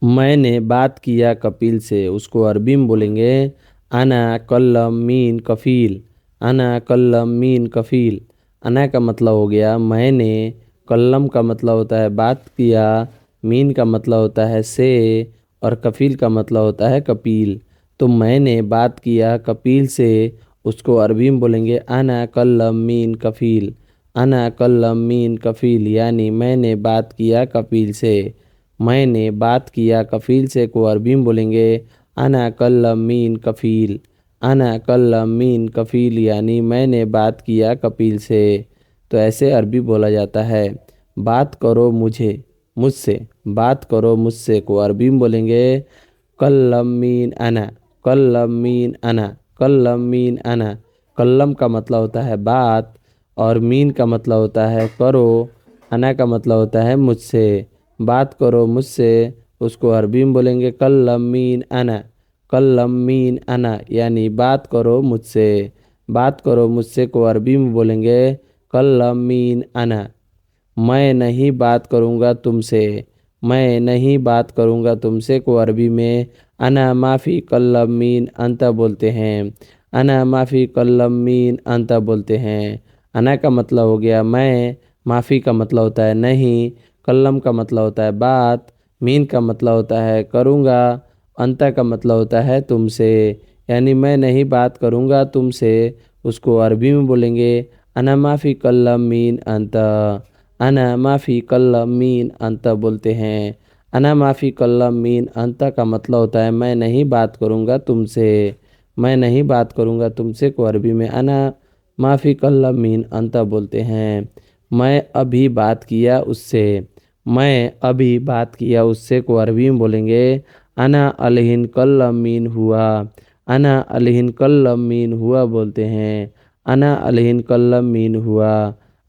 मैंने बात किया कपिल से, उसको अरबी में बोलेंगे अना कल्लम मीन कफ़ील। अना कल्लम मीन कफ़ील। अना का मतलब हो गया मैंने, कल्लम का मतलब होता है बात किया, मीन का मतलब होता है से, और कफ़ील का मतलब होता है कपिल। तो मैंने बात किया कपिल से, उसको अरबी में बोलेंगे अना कल्लम मीन कफ़ील। अना कल्लम मीन कफ़ील यानी मैंने बात किया कपिल से। मैंने बात किया कफ़ील से को अरबी में बोलेंगे अना कल्लम मीन कफ़ील। अना कल्लम मीन कफ़ील यानी मैंने बात किया कपिल से। तो ऐसे अरबी बोला जाता है। बात करो मुझे, मुझसे। बात करो मुझसे को अरबी में बोलेंगे कल्लम मीन अना। कल्लम मीन अना। कल्लम मीन अना। कल्लम का मतलब होता है बात, और मीन का मतलब होता है करो, अना का मतलब होता है मुझसे। बात करो मुझसे, उसको अरबी में बोलेंगे कल्लम मीन अना। कल्लम मीन अना यानी बात करो मुझसे। बात करो मुझसे को अरबी में बोलेंगे कल्लम मीन अना। मैं नहीं बात करूँगा तुमसे। मैं नहीं बात करूँगा तुमसे को अरबी में अना माफ़ी कल्लम मीन अंता बोलते हैं। अना माफ़ी कल्लम मीन अंता बोलते हैं। अना का मतलब हो गया मैं, माफ़ी का मतलब होता है नहीं, कल्लम का मतलब होता है बात, मीन का मतलब होता है करूँगा, अंता का मतलब होता है तुमसे। यानी मैं नहीं बात करूँगा तुमसे, उसको अरबी में बोलेंगे अना माफ़ी कल्लम मीन अंता। अना माफ़ी कल्लम मीन अंता बोलते हैं। अना माफ़ी कल्लम मीन अंता का मतलब होता है मैं नहीं बात करूँगा तुमसे। मैं नहीं बात करूँगा तुमसे को अरबी में अना माफ़ी कल्लम मीन अंता बोलते हैं। मैं अभी बात किया उससे। मैं अभी बात किया उससे को अरबी में बोलेंगे अना अलहिन कल्लम मीन हुआ। अना अलहिन कल्लम मीन हुआ बोलते हैं। अना अलहिन कल्लम मीन हुआ।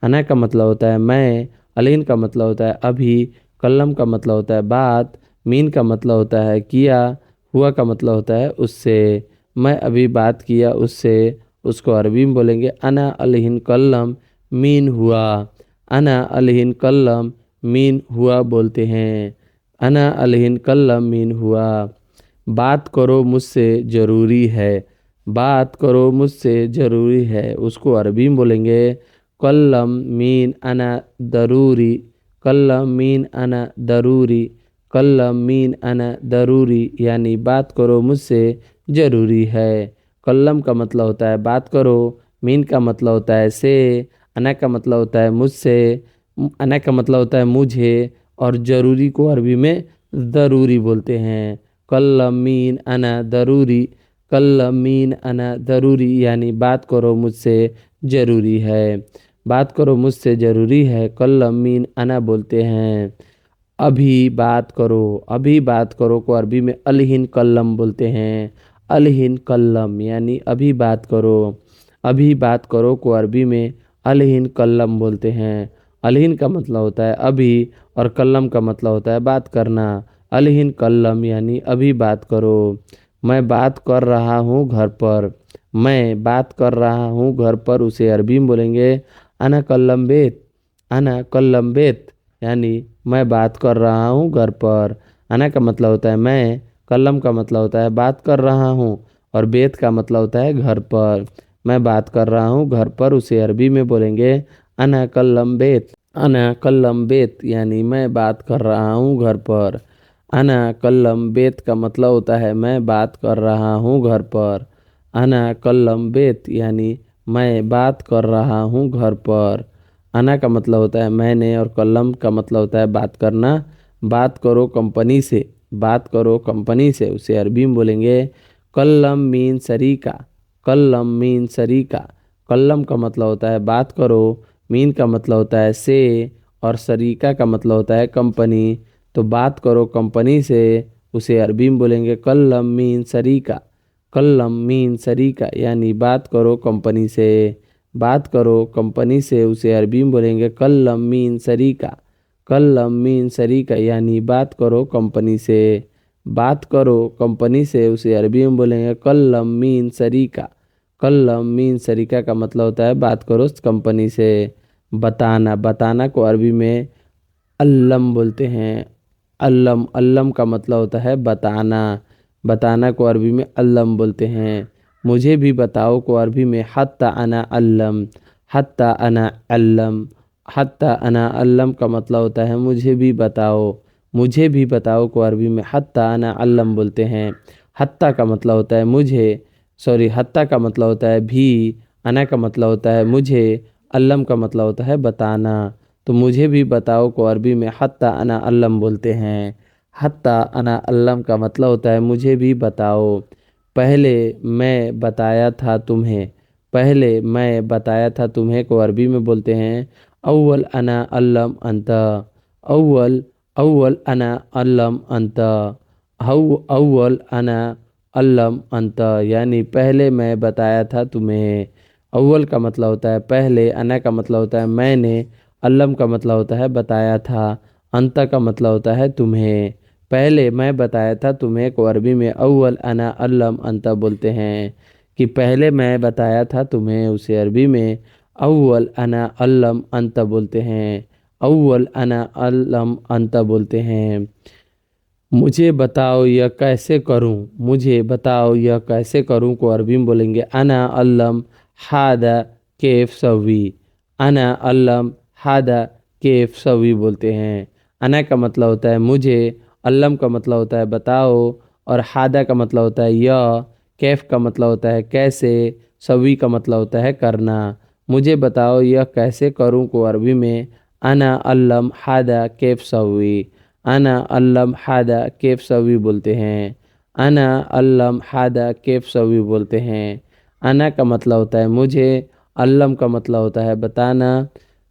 अना का मतलब होता है मैं, अलीन का मतलब होता है अभी, कल्लम का मतलब होता है बात, मीन का मतलब होता है किया, हुआ का मतलब होता है उससे। मैं अभी बात किया उससे, उसको अरबी में बोलेंगे अना अलहिन कल्लम मीन हुआ। अना अलहिन कल्लम मीन हुआ बोलते हैं। अना अलहिन कल्लम मीन हुआ। बात करो मुझसे ज़रूरी है। बात करो मुझसे ज़रूरी है, उसको अरबी में बोलेंगे कल्लम मीन अना दरूरी। कल्लम मीन अना दरूरी। कल्लम मीन अना दरूरी यानी बात करो मुझसे ज़रूरी है। कल्लम का मतलब होता है बात करो, मीन का मतलब होता है से, अना का मतलब होता है मुझसे, अना का मतलब होता है मुझे, और ज़रूरी को अरबी में ज़रूरी बोलते हैं। कल्लम मीन अना ज़रूरी। कल्लम मीन अना ज़रूरी यानी बात करो मुझसे ज़रूरी है। बात करो मुझसे ज़रूरी है, कल्लम मीन अना बोलते हैं। अभी बात करो। अभी बात करो को अरबी में अलहिन कल्लम बोलते हैं। अलहिन कल्लम यानी अभी बात करो। अभी बात करो को अरबी में अलहिन कल्लम बोलते हैं। अलहिन का मतलब होता है अभी, और कल्लम का मतलब होता है बात करना। अलहिन कल्लम यानी अभी बात करो। मैं बात कर रहा हूँ घर पर। मैं बात कर रहा हूँ घर पर, उसे अरबी में बोलेंगे अना कल्लम बेत। अना कल्लम बेत यानी मैं बात कर रहा हूँ घर पर। अना का मतलब होता है मैं, कलम का मतलब होता है बात कर रहा हूँ, और बेत का मतलब होता है घर पर। मैं बात कर रहा हूँ घर पर, उसे अरबी में बोलेंगे अना कल्लम बेत। अना कल्लम बेत यानी मैं बात कर रहा हूँ घर पर। अना कल्लम बेत का मतलब होता है मैं बात कर रहा हूँ घर पर। अना कल्लम बेत यानी मैं बात कर रहा हूँ घर पर। अना का मतलब होता है मैंने, और कलम का मतलब होता है बात करना। बात करो कंपनी से। बात करो कंपनी से, उसे अरबी में बोलेंगे कल्लम मीन सरीका। कल्लम मीन सरीका। कल्लम का मतलब होता है बात करो, मीन का मतलब होता है से, और सरीका का मतलब होता है कंपनी। तो बात करो कंपनी से, उसे अरबी में बोलेंगे कल्लम मीन सरीका। कल्लम मीन सरीका यानी बात करो कंपनी से। बात करो कंपनी से, उसे अरबी में बोलेंगे कल्लम मीन सरीका। कल्लम मीन सरीका यानी बात करो कंपनी से। बात करो कंपनी से, उसे अरबी में बोलेंगे कल्लम मीन सरीका। कल्लम मीन सरीका का मतलब होता है बात करो कंपनी से। बताना। बताना को अरबी में अल्लम बोलते हैं। अल्लम। अल्लम का मतलब होता है बताना। बताना को अरबी में अल्लम बोलते हैं। मुझे भी बताओ को अरबी में हत्ता अना अल्लम। हत्ता अना अल्लम। हत्ता अना अल्लम का मतलब होता है मुझे भी बताओ। मुझे भी बताओ को अरबी में हत्ता अना अल्लम बोलते हैं। हत्ता का मतलब होता है मुझे, सॉरी, हत्ता का मतलब होता है भी, अना का मतलब होता है मुझे, अल्लम का मतलब होता है बताना। तो मुझे भी बताओ को अरबी में हत्ता अना अल्लम बोलते हैं। हत्ता अना अल्लम का मतलब होता है मुझे भी बताओ। पहले मैं बताया था तुम्हें। पहले मैं बताया था तुम्हें को अरबी में बोलते हैं अव्वल अना अल्लम अंत। अव्वल। अव्वल अना अल्लम अंत। अव्वल अना अल्लम अंत यानी पहले मैं बताया था तुम्हें। अव्वल का मतलब होता है पहले, अना का मतलब होता है मैंने, अल्लम का मतलब होता है बताया था, अंत का मतलब होता है तुम्हें। पहले मैं बताया था तुम्हें को अरबी में अव्वल अना अल्लम अंत बोलते हैं। कि पहले मैं बताया था तुम्हें, उसे अरबी में अव्वल अना अल्लम अंत बोलते हैं। अव्वल अना अल्लम अंत बोलते हैं। मुझे बताओ यह कैसे करूं। मुझे बताओ यह कैसे करूं को अरबी में बोलेंगे अना अल्लम हादा केफ सवी। अना अल्लम हादा केफ सवी बोलते हैं। अना का मतलब होता है मुझे, अल्लम का मतलब होता है बताओ, और हादा का मतलब होता है यह, कैफ का मतलब होता है कैसे, सवी का मतलब होता है करना। मुझे बताओ यह कैसे करूं को अरबी में अना अल्लम हादा केफ सवी। अना अल्लम हादा केफ सवी बोलते हैं। अना अल्लम हादा केफ सवी बोलते हैं। अना का मतलब होता है मुझे, अल्लम का मतलब होता है बताना।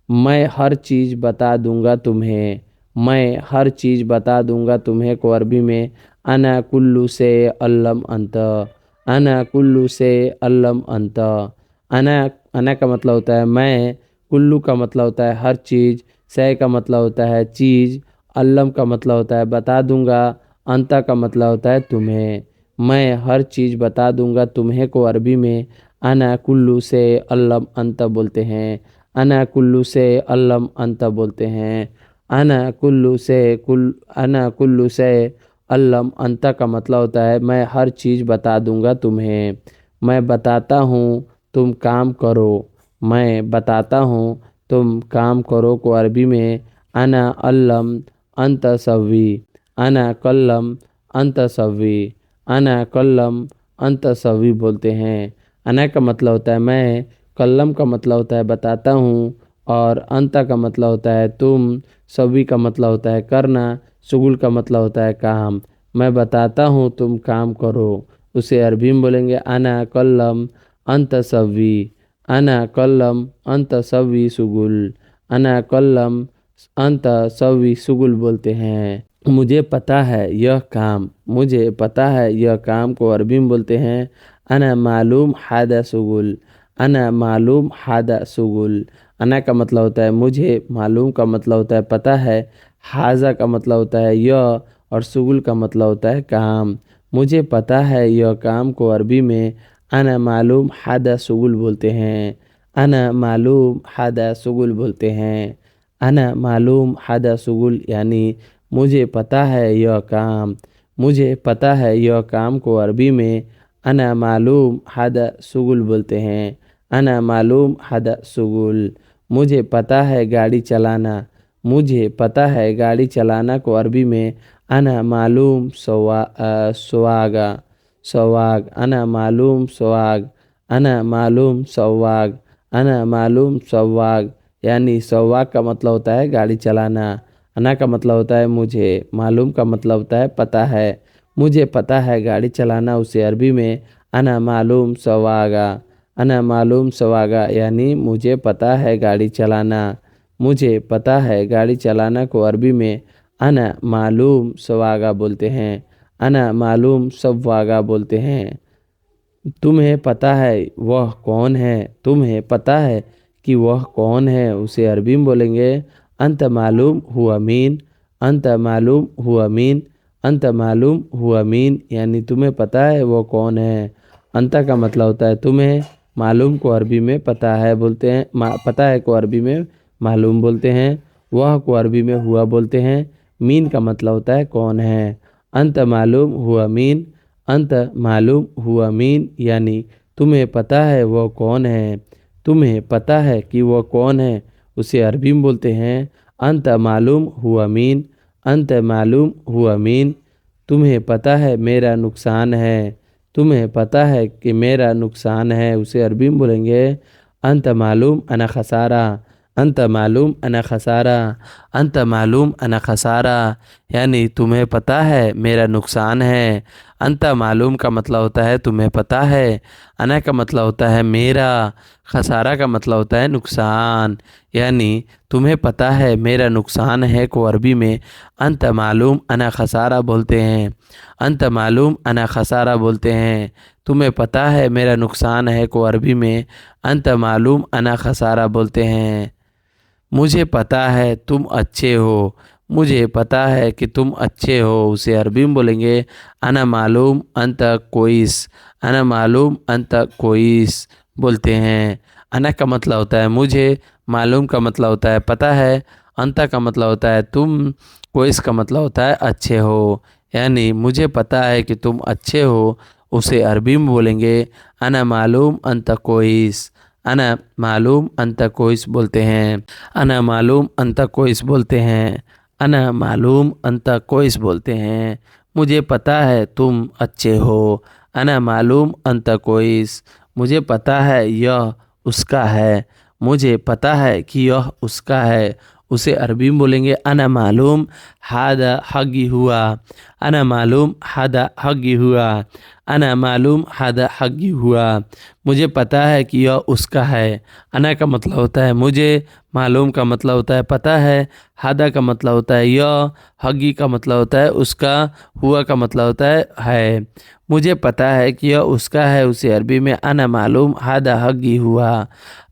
मैं हर चीज़ बता दूंगा तुम्हें। मैं हर चीज़ बता दूंगा तुम्हें को अरबी में अना कुल्लू से अल्लम अंत। अना कुल्लू से अल्लम अंत। अना। अना का मतलब होता है मैं, कुल्लू का मतलब होता है हर चीज़, से का मतलब होता है चीज़, अल्लम का मतलब होता है बता दूंगा, अंता का मतलब होता है तुम्हें। मैं हर चीज़ बता दूंगा तुम्हें को अरबी में अना कुल्लू से अल्लम अंत बोलते हैं। अना कुल्लू से अल्लम अंत बोलते हैं। अना कुल्लु से अल्लम अंता का मतलब होता है मैं हर चीज़ बता दूंगा तुम्हें। मैं बताता हूँ तुम काम करो। मैं बताता हूँ तुम काम करो को अरबी में अना अल्लम अंत सव्वी, अना कल्लम अंत सव्वी, अना कल्लम अंत सव्वी बोलते हैं। अना का मतलब होता है मैं, कल्लम का मतलब होता है बताता हूँ, और अंता का मतलब होता है तुम, सव्वी का मतलब होता है करना, शुगुल का मतलब होता है काम। मैं बताता हूँ तुम काम करो, उसे अरबी में बोलेंगे अना कल्लम अंत सव्वी, अना कल्लम अंत सव्वी शुगुल, अना कल्लम अंत सव्वी शुगुल बोलते हैं। मुझे पता है यह काम, मुझे पता है यह काम को अरबी में बोलते हैं अना मालूम हादा शुगुल, अना मालूम हादा शुगुल। अना का मतलब होता है मुझे, मालूम का मतलब होता है पता है, हाजा का मतलब होता है यह, और शुगुल का मतलब होता है काम। मुझे पता है यह काम को अरबी में अना मालूम हादा शुगुल बोलते हैं, अना मालूम हादा शुगुल बोलते हैं। अना मालूम हादा शुगुल यानी मुझे पता है यह काम। मुझे पता है यह काम को अरबी में अना मालूम हादा शुगुल बोलते हैं, अना मालूम हादा शुगुल। मुझे पता है गाड़ी चलाना। मुझे पता है गाड़ी चलाना को अरबी में अना मालूम सवागा, सवाग, अना मालूम सवाग, अना मालूम सवाग, अना मालूम सवाग यानी सवाग का मतलब होता है गाड़ी चलाना। अना का मतलब होता है मुझे, मालूम का मतलब होता है पता है। मुझे पता है गाड़ी चलाना, उसे अरबी में अना मालूम सवागा, अना मालूम सवागा यानी मुझे पता है गाड़ी चलाना। मुझे पता है गाड़ी चलाना को अरबी में अना मालूम सवागा बोलते हैं, अना मालूम सवागा बोलते हैं। तुम्हें पता है वह कौन है, तुम्हें पता है कि वह कौन है, उसे अरबी में बोलेंगे अंत मालूम हुआ मीन, अंत मालूम हुआ मीन, अंत मालूम हुआ मीन यानी तुम्हें पता है वो कौन है। अंत का मतलब होता है तुम्हें, मालूम को अरबी में पता है बोलते हैं, पता है को अरबी में मालूम बोलते हैं, वह को अरबी में हुआ बोलते हैं, मीन का मतलब होता है कौन है। अंत मालूम हुआ मीन, अंत मालूम हुआ मीन यानी तुम्हें पता है वो कौन है। तुम्हें पता है कि वो कौन है, उसे अरबी में बोलते हैं अंत मालूम हुआ मीन, अंत मालूम हुआ मीन। तुम्हें पता है मेरा नुकसान है। तुम्हें पता है कि मेरा नुकसान है, उसे अरबी में बोलेंगे अंत मालूम अना खसारा, अंत मालूम अना खसारा, अंत मालूम अना खसारा यानी तुम्हें पता है मेरा नुकसान है। अंत मालूम का मतलब होता है तुम्हें पता है, अना का मतलब होता है मेरा, खसारा का मतलब होता है नुकसान यानी तुम्हें पता है मेरा नुकसान है को अरबी में अंत मालूम अना खसारा बोलते हैं, अंत मालूम अना खसारा बोलते हैं। तुम्हें पता है मेरा नुकसान है को अरबी में अंत मालूम अना खसारा बोलते हैं। मुझे पता है तुम अच्छे हो। मुझे पता है कि तुम अच्छे हो, उसे अरबी में बोलेंगे अना मालूम अंत कोइस, अना मालूम अंत कोइस बोलते हैं। अना का मतलब होता है मुझे, मालूम का मतलब होता है पता है, अंत का मतलब होता है तुम, कोइस का मतलब होता है अच्छे हो यानी मुझे पता है कि तुम अच्छे हो, उसे अरबी में बोलेंगे अना मालूम अंत कोइस, अना मालूम अंत कोइस बोलते हैं, अना मालूम अंत कोइस बोलते हैं, अना मालूम अंत कोइस बोलते हैं। मुझे पता है तुम अच्छे हो, अना मालूम अंत कोइस। मुझे पता है यह उसका है। मुझे पता है कि यह उसका है, उसे अरबी में बोलेंगे अना मालूम हादा हगी हुआ, अना मालूम हादा हगी हुआ, अना मालूम हादा हगी हुआ। मुझे पता है कि यह उसका है। अना का मतलब होता है मुझे, मालूम का मतलब होता है पता है, हादा का मतलब होता है यह, हगी का मतलब होता है उसका, हुआ का मतलब होता है। मुझे पता है कि यह उसका है, उसे अरबी में अना मालूम हादा हगी हुआ,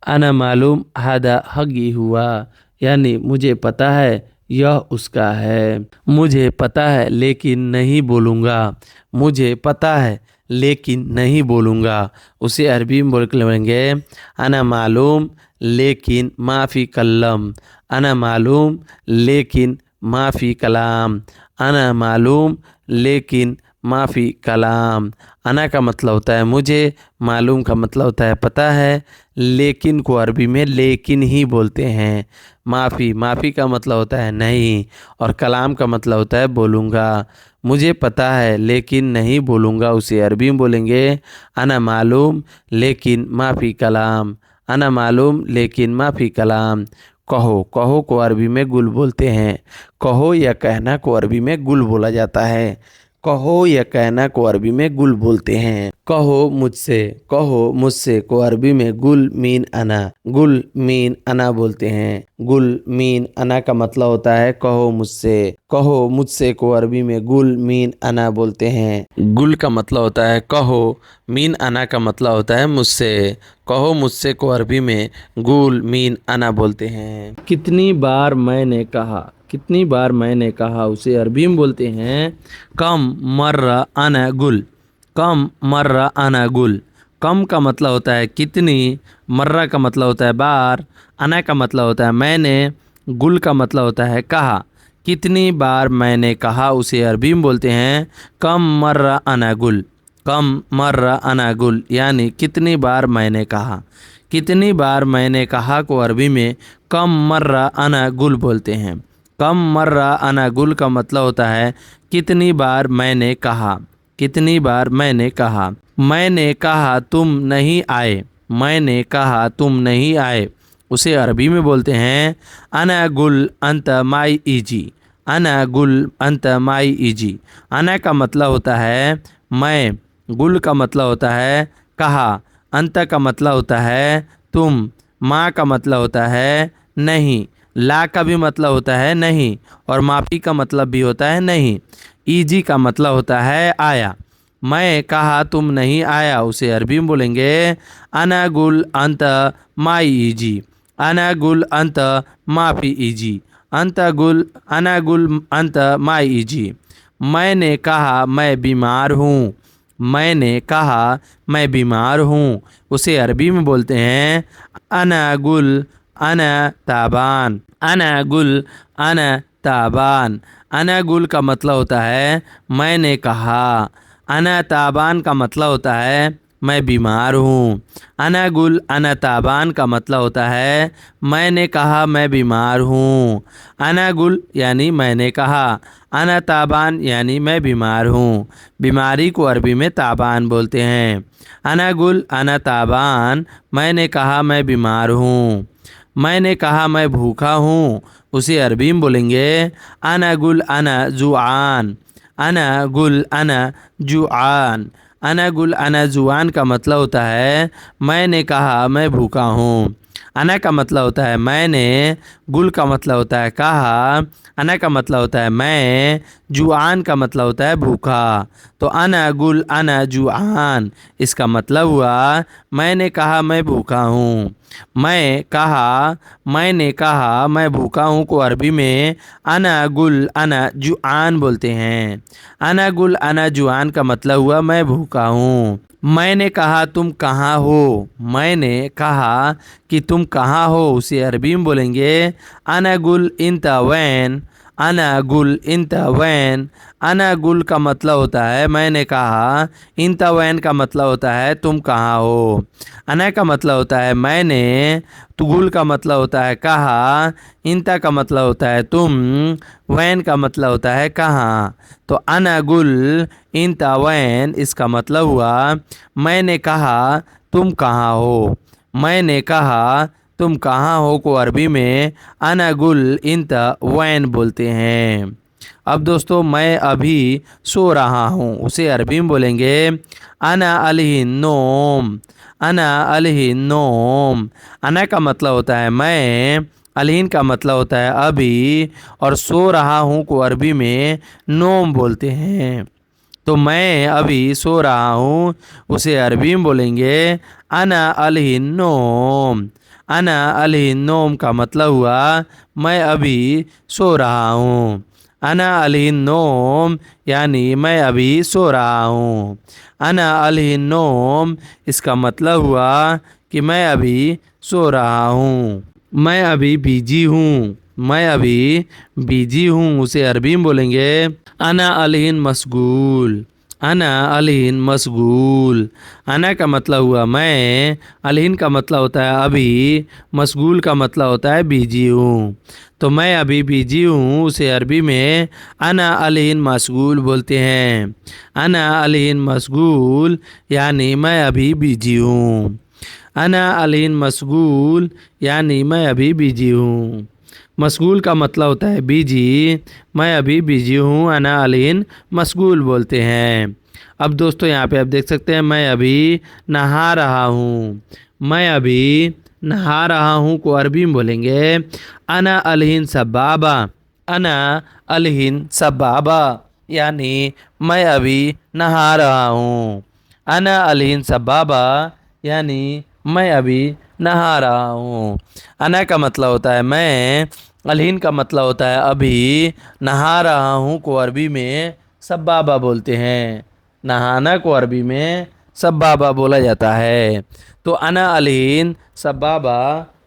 अना मालूम हादा हगी हुआ यानी मुझे पता है यह उसका है। मुझे पता है लेकिन नहीं बोलूँगा। मुझे पता है लेकिन नहीं बोलूँगा, उसे अरबी में बोलेंगे अना मालूम लेकिन माफ़ी कल्लम, अना मालूम लेकिन माफ़ी कलाम, अना मालूम लेकिन माफ़ी कलाम। अना का मतलब होता है मुझे, मालूम का मतलब होता है पता है, लेकिन को अरबी में लेकिन ही बोलते हैं। माफ़ी का मतलब होता है नहीं, और कलाम का मतलब होता है बोलूँगा। मुझे पता है लेकिन नहीं बोलूँगा, उसे अरबी में बोलेंगे अना मालूम लेकिन माफ़ी कलाम, अना मालूम लेकिन माफ़ी कलाम। कहो, कहो को अरबी में गुल बोलते हैं। कहो या कहना को अरबी में गुल बोला जाता है। कहो या कहना को अरबी में गुल बोलते हैं। कहो मुझसे को अरबी में गुल मीन अना, गुल मीन अना बोलते हैं। गुल मीन अना का मतलब होता है कहो मुझसे। कहो मुझसे को अरबी में गुल मीन अना बोलते हैं। गुल का मतलब होता है कहो, मीन अना का मतलब होता है मुझसे। कहो मुझसे को अरबी में गुल मीन अना बोलते हैं। कितनी बार मैंने कहा, कितनी बार मैंने कहा, उसे अरबी में बोलते हैं कम मर्रा अना गुल, कम मर्रा अना गुल। कम का मतलब होता है कितनी, मर्रा का मतलब होता है बार, अना का मतलब होता है मैंने, गुल का मतलब होता है कहा। कितनी बार मैंने कहा उसे अरबी में बोलते हैं कम मर्रा अना गुल, कम मर्रा अना गुल, यानी कितनी बार मैंने कहा। कितनी बार मैंने कहा को अरबी में कम मर्रा अना गुल बोलते हैं। कम मर्रा अना गुल का मतलब होता है कितनी बार मैंने कहा, कितनी बार मैंने कहा। मैंने कहा तुम नहीं आए, मैंने कहा तुम नहीं आए, उसे अरबी में बोलते हैं अना गुल अंत माई इजी, अना गुल अंत माई इजी। अना का मतलब होता है मैं, गुल का मतलब होता है कहा, अंत का मतलब होता है तुम, माँ का मतलब होता है नहीं, ला का भी मतलब होता है नहीं, और माफ़ी का मतलब भी होता है नहीं। ईजी का मतलब होता है आया। मैं कहा तुम नहीं आया, उसे अरबी में बोलेंगे अना गुल अंत माई ईजी, अना गुल अंत माफ़ी ईजी, अंत गुल अना गुल अंत माई ईजी। मैंने कहा मैं बीमार हूँ, मैंने कहा मैं बीमार हूँ, उसे अरबी में बोलते हैं अना गुल अना ताबान, अना गुल अना ताबान। अना गुल का मतलब होता है मैंने कहा, अना ताबान का मतलब होता है मैं बीमार हूँ। अना गुल अना ताबान का मतलब होता है मैंने कहा मैं बीमार हूँ। अना गुल यानी मैंने कहा, अना ताबान यानी मैं बीमार हूँ। बीमारी को अरबी में ताबान बोलते हैं। अना गुल अना ताबान, मैंने कहा मैं बीमार हूँ। मैंने कहा मैं भूखा हूँ, उसे अरबी में बोलेंगे अना गुल अना जुआन, अना गुल अना जुआन। अना गुल अना जुआन का मतलब होता है मैंने कहा मैं भूखा हूँ। अना का मतलब होता है मैंने, गुल का मतलब होता है कहा, अना का मतलब होता है मैं, जुआन का मतलब होता है भूखा। तो अना गुल अना जुआन, इसका मतलब हुआ मैंने कहा मैं भूखा हूँ। मैंने कहा मैं भूखा हूँ को अरबी में अना गुल अना जुआन बोलते हैं। अना गुल अना जुआन का मतलब हुआ मैं भूखा हूँ। मैंने कहा तुम कहाँ हो, मैंने कहा कि तुम कहाँ हो, उसे अरबी में बोलेंगे अना गुल इंत वैन, अना गुल इंत वैन। अना गुल का मतलब होता है मैंने कहा, इंत वैन का मतलब होता है तुम कहाँ हो। अना का मतलब होता है मैंने, तो गुल का मतलब होता है कहा, इंता का मतलब होता है तुम, वैन का मतलब होता है कहाँ। तो अना गुल इंता वैन, इसका मतलब हुआ मैंने कहा तुम कहाँ हो। मैंने कहा तुम कहाँ हो को अरबी में अना गुल इंता वैन बोलते हैं। अब दोस्तों मैं अभी सो रहा हूँ, उसे अरबी में बोलेंगे अना अलही नोम, अना अलही नोम। अना का मतलब होता है मैं, अलहीन का मतलब होता है अभी, और सो रहा हूँ को अरबी में नोम बोलते हैं। तो मैं अभी सो रहा हूँ, उसे अरबी में बोलेंगे अना अलही नोम। अना अलही नोम का मतलब हुआ मैं अभी सो रहा हूँ। अना अलही नोम यानी मैं अभी सो रहा हूँ। अना अलही नोम, इसका मतलब हुआ कि मैं अभी सो रहा हूँ। मैं अभी बिजी हूँ। मैं अभी बिजी हूँ उसे अरबी में बोलेंगे अना अलहिन मशगूल। अना अलहिन मशगूल। अना का मतलब हुआ मैं, अलहिन का मतलब होता है अभी, मशगूल का मतलब होता है बिजी हूँ। तो मैं अभी बिजी हूँ उसे अरबी में अना अलहिन मशगूल बोलते हैं। अना अलहिन मशगूल यानी मैं अभी बिजी हूँ। अना अलीन मशगूल यानी मैं अभी बिजी हूँ। मशगूल का मतलब होता है बिजी, मैं अभी बिजी हूँ अना अलीन मशगूल बोलते हैं। अब दोस्तों यहाँ पे आप देख सकते हैं मैं अभी नहा रहा हूँ। मैं अभी नहा रहा हूँ को अरबी में बोलेंगे अना अलहिन सबाबा। अना अलहिन सबाबा यानी मैं अभी नहा रहा हूँ। अना अलहिन सबाबा यानी मैं अभी नहा रहा हूँ। अना का मतलब होता है मैं, अलहीन का मतलब होता है अभी, नहा रहा हूँ को अरबी में सब्बाबा बोलते हैं। नहाना को अरबी में सब्बाबा बोला जाता है। तो अना अलहीन सब्बाबा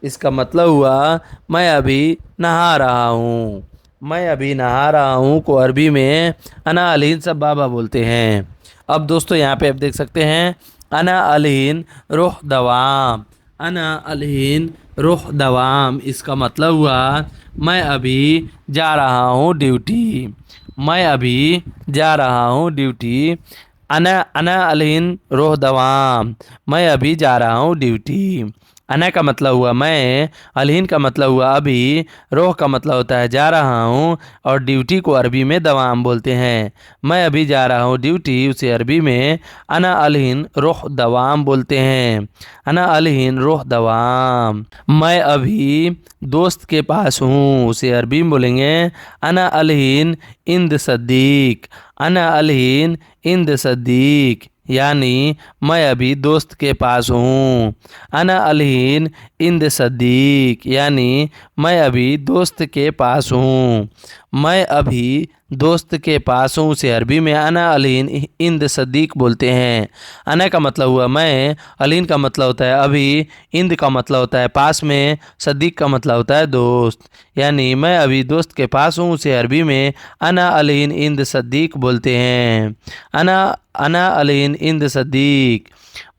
इसका मतलब हुआ मैं अभी नहा रहा हूँ। मैं अभी नहा रहा हूँ को अरबी में अना अलहीन सब्बाबा बोलते हैं। अब दोस्तों यहाँ पे आप देख सकते हैं अना अलहीन रुह दवाम। अना अलहीन रुह दवाम इसका मतलब हुआ मैं अभी जा रहा हूँ ड्यूटी। मैं अभी जा रहा हूँ ड्यूटी। अना अना अलहीन रुह दवाम मैं अभी जा रहा हूँ ड्यूटी। अना का मतलब हुआ मैं, अलहीन का मतलब हुआ अभी, रोह का मतलब होता है जा रहा हूँ और ड्यूटी को अरबी में दवाम बोलते हैं। मैं अभी जा रहा हूँ ड्यूटी उसे अरबी में अना अलहीन रोह दवाम बोलते हैं। अना अलहीन रोह दवाम। मैं अभी दोस्त के पास हूँ उसे अरबी में बोलेंगे अना अलहीन इंद सद्दीक। अना अलहीन इंद सद्दीक यानी मैं अभी दोस्त के पास हूँ। अना अलहीन इंद सद्दीक यानी मैं अभी दोस्त के पास हूँ। मैं अभी दोस्त के पास हूँ उसे अरबी में अना अलहीन इंद सद्दीक बोलते हैं। अना का मतलब हुआ मैं, अलहीन का मतलब होता है अभी, इंद का मतलब होता है पास में, सद्दीक का मतलब होता है दोस्त। यानी मैं अभी दोस्त के पास हूँ उसे अरबी में अना अलहीन इंद सद्दीक बोलते हैं। अना अना अलहीन इंद सद्दीक।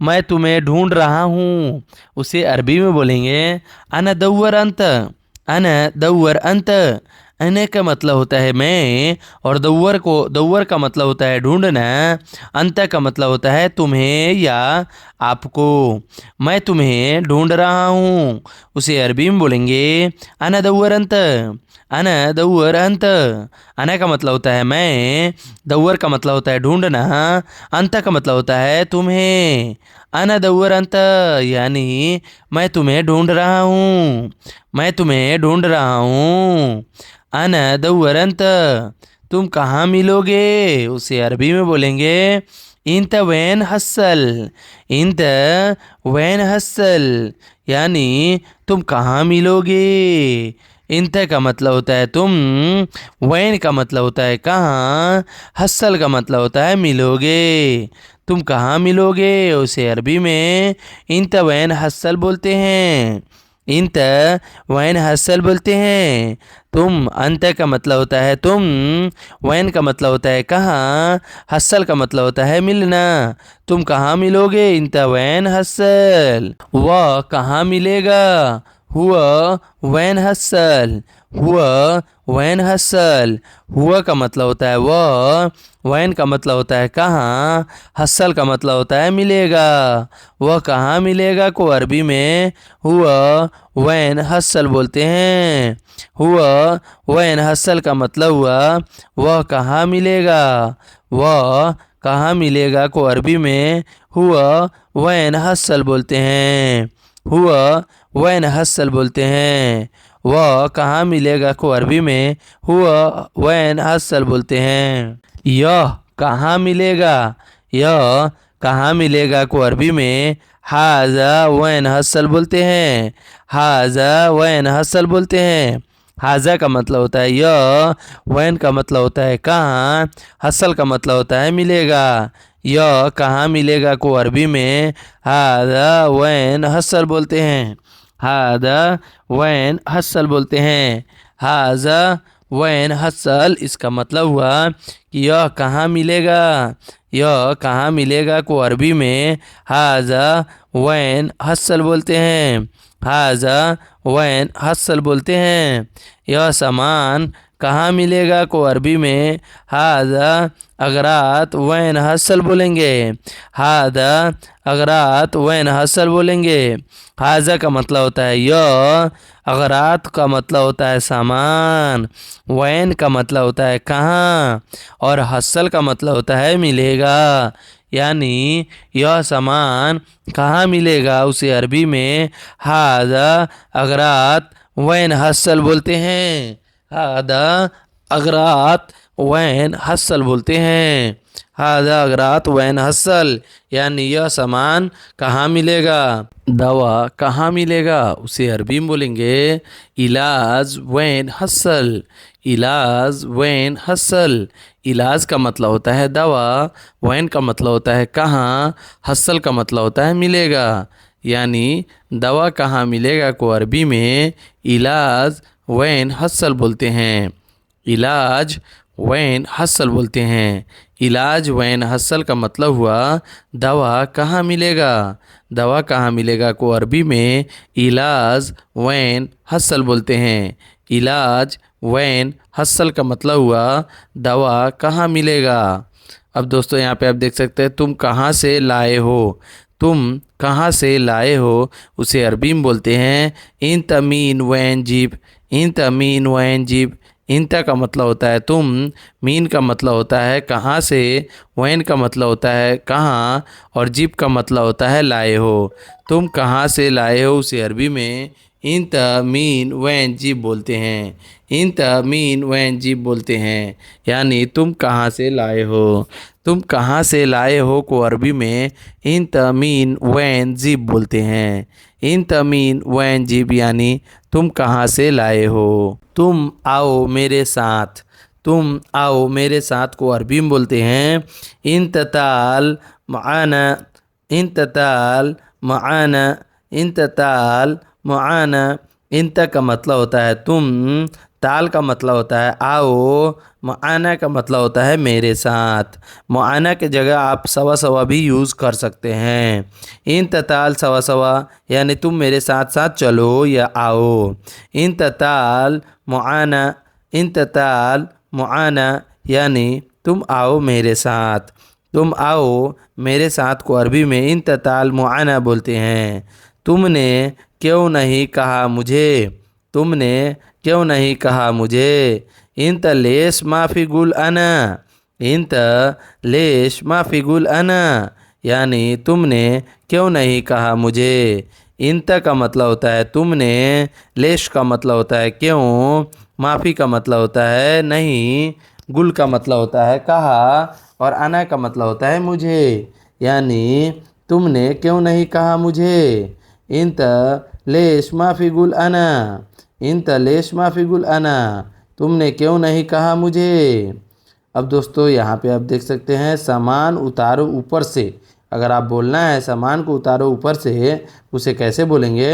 मैं तुम्हें ढूंढ रहा हूँ उसे अरबी में बोलेंगे अना दव्वर अंत। अना दव्वर अंत। अने का मतलब होता है मैं और दव्वर का मतलब होता है ढूंढना। अंत का मतलब होता है तुम्हें या आपको। मैं तुम्हें ढूंढ रहा हूँ उसे अरबी में बोलेंगे अना दव्वर अंत। अना दव्वर अंत। अना का मतलब होता है मैं, दव्वर का मतलब होता है ढूंढना, अंत का मतलब होता है तुम्हें। अना दव्वर अंत यानी मैं तुम्हें ढूंढ रहा हूँ। मैं तुम्हें ढूंढ रहा हूँ। अना दव्वर अंत। तुम कहाँ मिलोगे उसे अरबी में बोलेंगे इंत वैन हसल। इंत वैन हसल यानी तुम कहाँ मिलोगे। इंत का मतलब होता है तुम, वैन का मतलब होता है कहाँ, हसल का मतलब होता है मिलोगे। तुम कहाँ मिलोगे उसे अरबी में इंत वैन हसल बोलते हैं। इंत वैन हसल बोलते हैं। तुम, अंत का मतलब होता है तुम, वैन का मतलब होता है कहाँ, हसल का मतलब होता है मिलना। तुम कहाँ मिलोगे इंत वैन हसल। वह कहाँ मिलेगा, हुआ वैन हसल। हुआ वैन हसल। हुआ का मतलब होता है वह, वैन का मतलब होता है कहाँ, हसल का मतलब होता है मिलेगा। वह कहाँ मिलेगा को अरबी में हुआ वैन हसल बोलते हैं। हुआ वैन हसल का मतलब हुआ वह कहाँ मिलेगा। वह कहाँ मिलेगा को अरबी में हुआ वैन हसल बोलते हैं। हुआ वैन हसल बोलते हैं। वह कहाँ मिलेगा को अरबी में हुआ वैन हसल बोलते हैं। यह कहाँ मिलेगा, यह कहाँ मिलेगा को अरबी में हाजा वैन हसल बोलते हैं। हाजा वैन हसल बोलते हैं। हाजा का मतलब होता है यह, वैन का मतलब होता है कहाँ, हसल का मतलब होता है मिलेगा। यह कहाँ मिलेगा को अरबी में हाजा वैन हसल बोलते हैं। हादा वैन हसल बोलते हैं। हाजा वैन हसल, इसका मतलब हुआ कि यह कहाँ मिलेगा। यह कहाँ मिलेगा को अरबी में हाजा वैन हसल बोलते हैं। हाजा वैन हसल बोलते हैं। यह सामान कहाँ मिलेगा को अरबी में हाजा अगरात वैन हसल बोलेंगे। हादा अगरात वैन हसल बोलेंगे। हाजा का मतलब होता है यह, अगरात का मतलब होता है सामान, वैन का मतलब होता है कहाँ, और हसल का मतलब होता है मिलेगा। यानी यह सामान कहाँ मिलेगा उसे अरबी में हादा अगरात वैन हसल बोलते हैं। हादा अगरात वैन हसल बोलते हैं। हादा अगरात वैन हसल, यानी यह सामान कहाँ मिलेगा, दवा कहाँ मिलेगा उसे अरबी में बोलेंगे इलाज वैन हसल। इलाज वैन हसल, इलाज का मतलब होता है दवा, वैन का मतलब होता है कहाँ, हसल का मतलब होता है मिलेगा। यानी दवा कहाँ मिलेगा को अरबी में इलाज वैन हसल बोलते हैं। इलाज वैन हसल बोलते हैं। इलाज वैन हसल का मतलब हुआ दवा कहाँ मिलेगा। दवा कहाँ मिलेगा को अरबी में इलाज वैन हसल बोलते हैं। इलाज वैन हसल का मतलब हुआ दवा कहाँ मिलेगा। अब दोस्तों यहाँ पे आप देख सकते हैं तुम कहाँ से लाए हो। तुम कहाँ से लाए हो उसे अरबी में बोलते हैं इन तमीन वैन जीब। इन तमीन वैन जीब, इंता का मतलब होता है तुम, मीन का मतलब होता है कहाँ से, वैन का मतलब होता है कहाँ, और जीप का मतलब होता है लाए हो। तुम कहाँ से लाए हो उसे अरबी में इंता मीन वैन जीप बोलते हैं। इंता मीन वैन जीप बोलते हैं, यानी तुम कहाँ से लाए हो। तुम कहाँ से लाए हो को अरबी में इंता मीन वैन जीप बोलते हैं। इंता मीन वैन जीप, यानी तुम कहाँ से लाए हो। तुम आओ मेरे साथ। तुम आओ मेरे साथ को अरबी में बोलते हैं इन तताल माना। इन तताल माना। इन तताल माना। इंत का मतलब होता है तुम, ताल का मतलब होता है आओ, माना का मतलब होता है मेरे साथ। माना के जगह आप सवा सवा भी यूज़ कर सकते हैं। इन तताल सवा सवा, यानी तुम मेरे साथ साथ चलो या आओ। इन तताल मुआना। इन तताल मुआना, यानी तुम आओ मेरे साथ। तुम आओ मेरे साथ को अरबी में इन तताल मुआना बोलते हैं। तुमने क्यों नहीं कहा मुझे। तुमने क्यों नहीं कहा मुझे। इन तलेश माफ़ी गुल अना। इन तलेश माफ़ी गुल अना, यानी तुमने क्यों नहीं कहा मुझे। इंता का मतलब होता है तुमने, लेश का मतलब होता है क्यों, माफ़ी का मतलब होता है नहीं, गुल का मतलब होता है कहा, और अना का मतलब होता है मुझे। यानी तुमने क्यों नहीं कहा मुझे। इंता लेश माफ़ी गुल अना। इंता लेश माफ़ी गुल अना, तुमने क्यों नहीं कहा मुझे। अब दोस्तों यहाँ पे आप देख सकते हैं सामान उतारो ऊपर से। अगर आप बोलना है सामान को उतारो ऊपर से, उसे कैसे बोलेंगे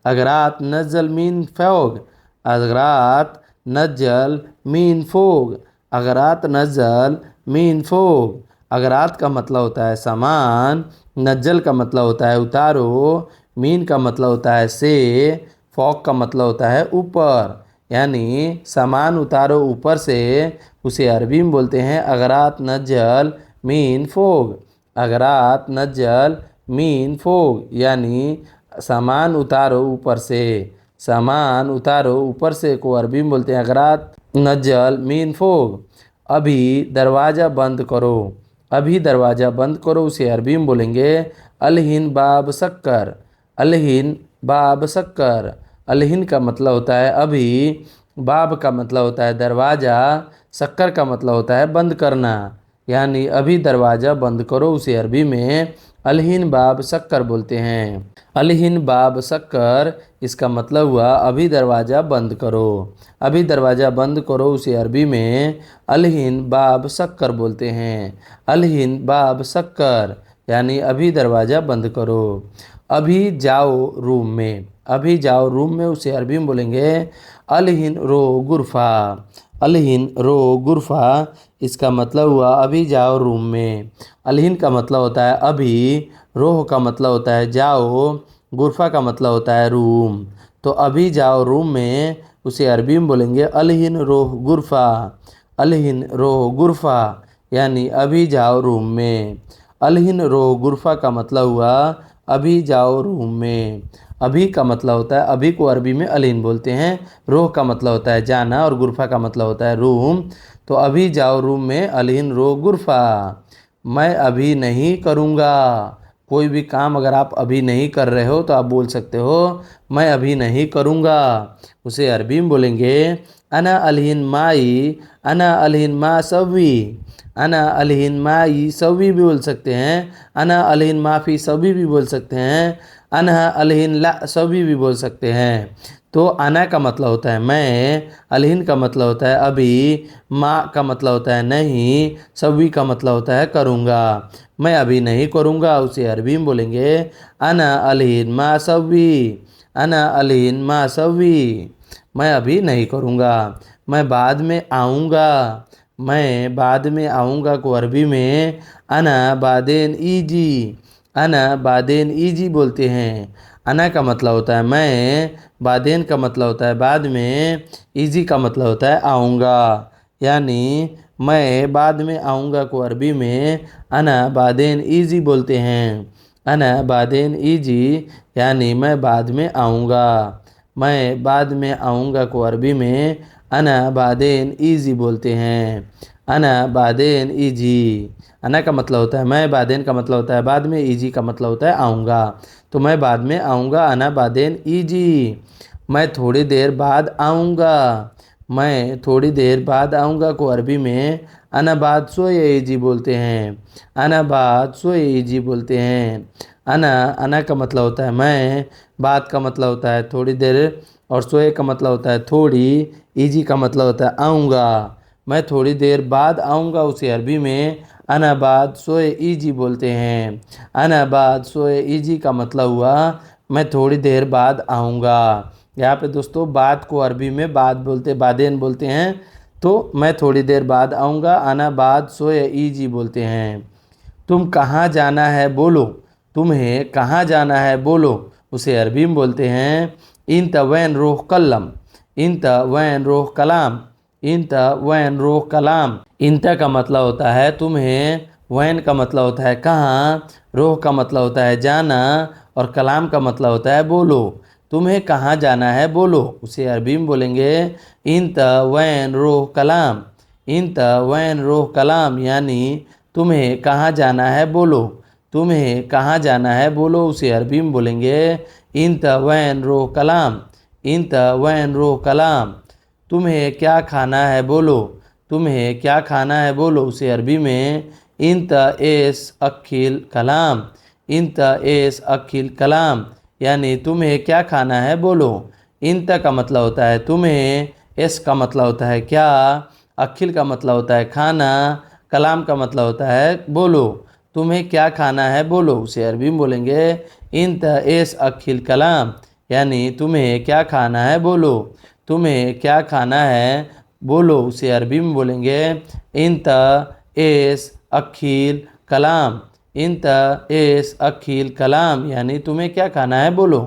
अगरात नज़ल मीन फोग। अगरात नज़ल मीन फोग। अगरात नज़ल मीन फोग। अगरात का मतलब होता है सामान, नज़ल का मतलब होता है उतारो, मीन का मतलब होता है से, फोग का मतलब होता है ऊपर। यानी सामान उतारो ऊपर से, उसे अरबी में बोलते हैं अगरात नज़ल मीन फोग। अगरात नज़ल मीन फोग, यानी सामान उतारो ऊपर से। सामान उतारो ऊपर से को अरबी में बोलते हैं अगरात नज़ल मीन फोग। अभी दरवाज़ा बंद करो। अभी दरवाज़ा बंद करो उसे अरबी में बोलेंगे अलहिन बाब शक्कर। अलहिन बाब शक्कर। अलहिन का मतलब होता है अभी, बाब का मतलब होता है दरवाज़ा, शक्कर का मतलब होता है बंद करना। यानी अभी दरवाज़ा बंद करो उसे अरबी में अलहिन बाब शक्कर बोलते हैं। अलहिन बाब शक्कर, इसका मतलब हुआ अभी दरवाज़ा बंद करो। अभी दरवाज़ा बंद करो उसे अरबी में अलहिन बाब शक्कर बोलते हैं। अलहिन बाब शक्कर, यानी अभी दरवाज़ा बंद करो। अभी जाओ रूम में। अभी जाओ रूम में, उसे अरबी में बोलेंगे अलहिन रो गुरफा। अलहिन रो गुरफा, इसका मतलब हुआ अभी जाओ रूम में। अलहिन का मतलब होता है अभी, रोह का मतलब होता है जाओ, गुरफा का मतलब होता है रूम। तो अभी जाओ रूम में, उसे अरबी में बोलेंगे अलहिन रोह गुरफा। अलहिन रोह गुरफा यानी अभी जाओ रूम में। अलहिन रोह गुरफा का मतलब हुआ अभी जाओ रूम में। अभी का मतलब होता है, अभी को अरबी में अलहिन बोलते हैं। रोह का मतलब होता है जाना और गुरफा का मतलब होता है रूम। तो अभी जाओ रूम में अलहिन रोह गुरफा। मैं अभी नहीं करूँगा। कोई भी काम अगर आप अभी नहीं कर रहे हो तो आप बोल सकते हो मैं अभी नहीं करूँगा। उसे अरबी में बोलेंगे अना अलहिन माई। अना अलहिन मा सवी। अना अलहिन माई सवी भी बोल सकते हैं। अना अलहिन माफ़ी सभी भी बोल सकते हैं। अना अलहिन ला सभी भी बोल सकते हैं। तो अना का मतलब होता है मैं, अलहिन का मतलब होता है अभी, माँ का मतलब होता है नहीं, सभी का मतलब होता है करूँगा। मैं अभी नहीं करूँगा, उसे अरबी में बोलेंगे अना अलहिन मा सवी। अना अलहिन मा सवी, मैं अभी नहीं करूँगा। मैं बाद में आऊँगा। मैं बाद में आऊँगा को अरबी में अना बादेन ईजी। अना बादेन ईजी बोलते हैं। अना का मतलब होता है मैं, बादेन का मतलब होता है बाद में, ईजी का मतलब होता है आऊँगा। यानी मैं बाद में आऊँगा को अरबी में अना बादेन ईजी बोलते हैं। अना बादेन ईजी यानी मैं बाद में आऊँगा। मैं बाद में आऊँगा को अरबी में अना बादेन ईजी बोलते हैं। अना बादेन ईजी, अना का मतलब होता है मैं, बादेन का मतलब होता है बाद में, ईजी का मतलब होता है आऊँगा। तो मैं बाद में आऊँगा अना बादेन ईजी। मैं थोड़ी देर बाद आऊँगा। मैं थोड़ी देर बाद आऊँगा को अरबी में अना बाद सोए ईजी बोलते हैं। अना बाद सोए ईजी बोलते हैं। अना का मतलब होता है मैं, बाद का मतलब होता है थोड़ी देर, और सोए का मतलब होता है थोड़ी, ईजी का मतलब होता है आऊँगा। मैं थोड़ी देर बाद आऊँगा, उसे अरबी में अना बाद सोए ईजी बोलते हैं। अना बाद सोए ईजी का मतलब हुआ मैं थोड़ी देर बाद आऊँगा। यहाँ पे दोस्तों बाद को अरबी में बाद बोलते, बादेन बोलते हैं। तो मैं थोड़ी देर बाद आऊँगा, अना बाद सोए ईजी बोलते हैं। तुम कहाँ जाना है बोलो। तुम्हें कहाँ जाना है बोलो, उसे अरबी में बोलते हैं इन तवैन रोह कलम। इन तवैन रोह कलाम। इन तवैन रोह कलाम। इंता का मतलब होता है तुम्हें, वैन का मतलब होता है कहाँ, रोह का मतलब होता है जाना, और कलाम का मतलब होता है बोलो। तुम्हें कहाँ जाना है बोलो, उसे अरबी में बोलेंगे इन तवैन रोह कलाम। इन तवैन रोह कलाम यानी तुम्हें कहाँ जाना है बोलो। तुम्हें कहाँ जाना है बोलो, उसे अरबी में बोलेंगे इन तवैन रोह कलाम। इन तवैन रोह कलाम। तुम्हें क्या खाना है बोलो। तुम्हें क्या खाना है बोलो, उसे अरबी में इंत एस अखिल कलाम। इंत एस अखिल कलाम यानी तुम्हें क्या खाना है बोलो। इंत का मतलब होता है तुम्हें, एस का मतलब होता है क्या, अखिल का मतलब होता है खाना, कलाम का मतलब होता है बोलो। तुम्हें क्या खाना है बोलो, उसे अरबी में बोलेंगे इंत एस अखिल कलाम यानी तुम्हें क्या खाना है बोलो। तुम्हें क्या खाना है बोलो, उसे अरबी में बोलेंगे इंत एस अखिल कलाम। इंत एस अखिल कलाम यानी तुम्हें क्या खाना है बोलो।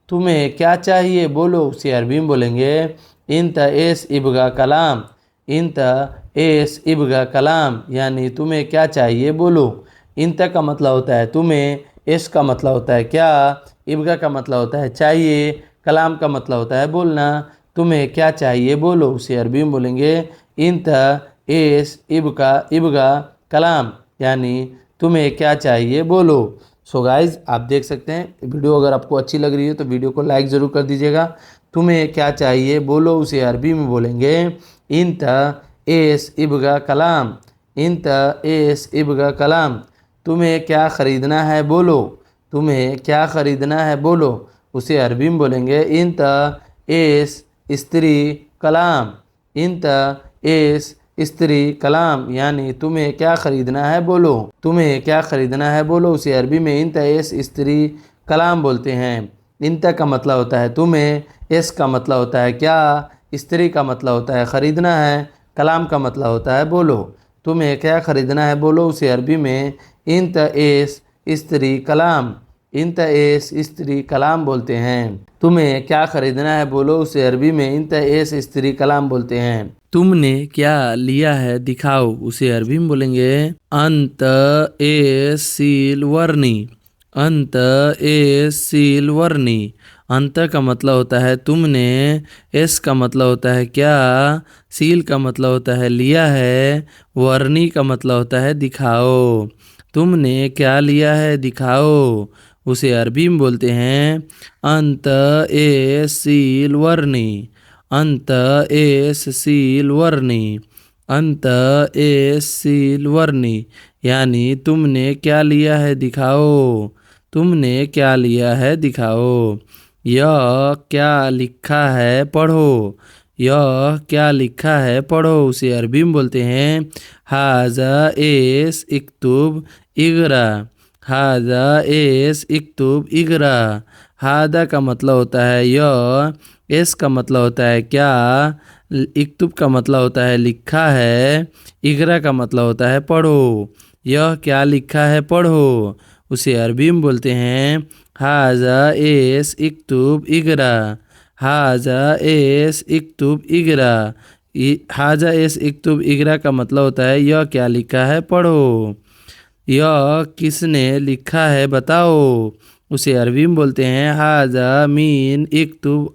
तुम्हें क्या चाहिए बोलो, उसे अरबी में बोलेंगे इंत एस इबगा कलाम। इंत एस इबगा कलाम यानी तुम्हें क्या चाहिए बोलो। इंत का मतलब होता है तुम्हें, एस का मतलब होता है क्या, इबगा का मतलब होता है चाहिए, कलाम का मतलब होता है बोलना। तुम्हें क्या चाहिए बोलो, उसे अरबी में बोलेंगे इंत एस इबका इबगा कलाम यानी तुम्हें क्या चाहिए बोलो। सो गाइज आप देख सकते हैं, वीडियो अगर आपको अच्छी लग रही है तो वीडियो को लाइक ज़रूर कर दीजिएगा। तुम्हें क्या चाहिए बोलो, उसे अरबी में बोलेंगे इंत एस इबगा कलाम। इंत एस इबगा कलाम। तुम्हें क्या ख़रीदना है बोलो। तुम्हें क्या ख़रीदना है बोलो, उसे अरबी में बोलेंगे इंत एस स्त्री कलाम। इंत एस स्त्री कलाम यानी तुम्हें क्या ख़रीदना है बोलो। तुम्हें क्या ख़रीदना है बोलो, उसे अरबी में इंत एस स्त्री कलाम बोलते हैं। इंत का मतलब होता है तुम्हें, एस का मतलब होता है क्या, स्त्री का मतलब होता है खरीदना है, कलाम का मतलब होता है बोलो। तुम्हें क्या खरीदना है बोलो, उसे अरबी में इंत एस स्त्री कलाम, इंत एस स्त्री कलाम बोलते हैं। तुम्हें क्या खरीदना है बोलो, उसे अरबी में इंत एस स्त्री कलाम बोलते हैं। तुमने क्या लिया है दिखाओ, उसे अरबी में बोलेंगे अंत एस सील वर्णी, अंत एस सील वर्णी। अंत का मतलब होता है तुमने, एस का मतलब होता है क्या, सील का मतलब होता है लिया है, वर्णी का मतलब होता है दिखाओ। तुमने क्या लिया है दिखाओ, उसे अरबी में बोलते हैं अंत एस सील वर्णी, अंत एस सील वर्णी, अंत एस सील वर्णी। यानी तुमने क्या लिया है दिखाओ, तुमने क्या लिया है दिखाओ। यह क्या लिखा है पढ़ो, यह क्या लिखा है पढ़ो, उसे अरबी में बोलते हैं हाजा एस इक्तुब इगरा, हाजा एस इक्तुब इगरा। हादा का मतलब होता है यह, एस का मतलब होता है क्या, इक्तुब का मतलब होता है लिखा है, इगरा का मतलब होता है पढ़ो। यह क्या लिखा है पढ़ो, उसे अरबी में बोलते हैं हाजा एस इक्तुब इगरा, हाजा एस इक्तुब इगरा। हाजा एस इक्तुब इगरा का मतलब होता है यह क्या लिखा है पढ़ो। यह किसने लिखा है बताओ, उसे अरबी में बोलते हैं हाजा मीन इक्तुब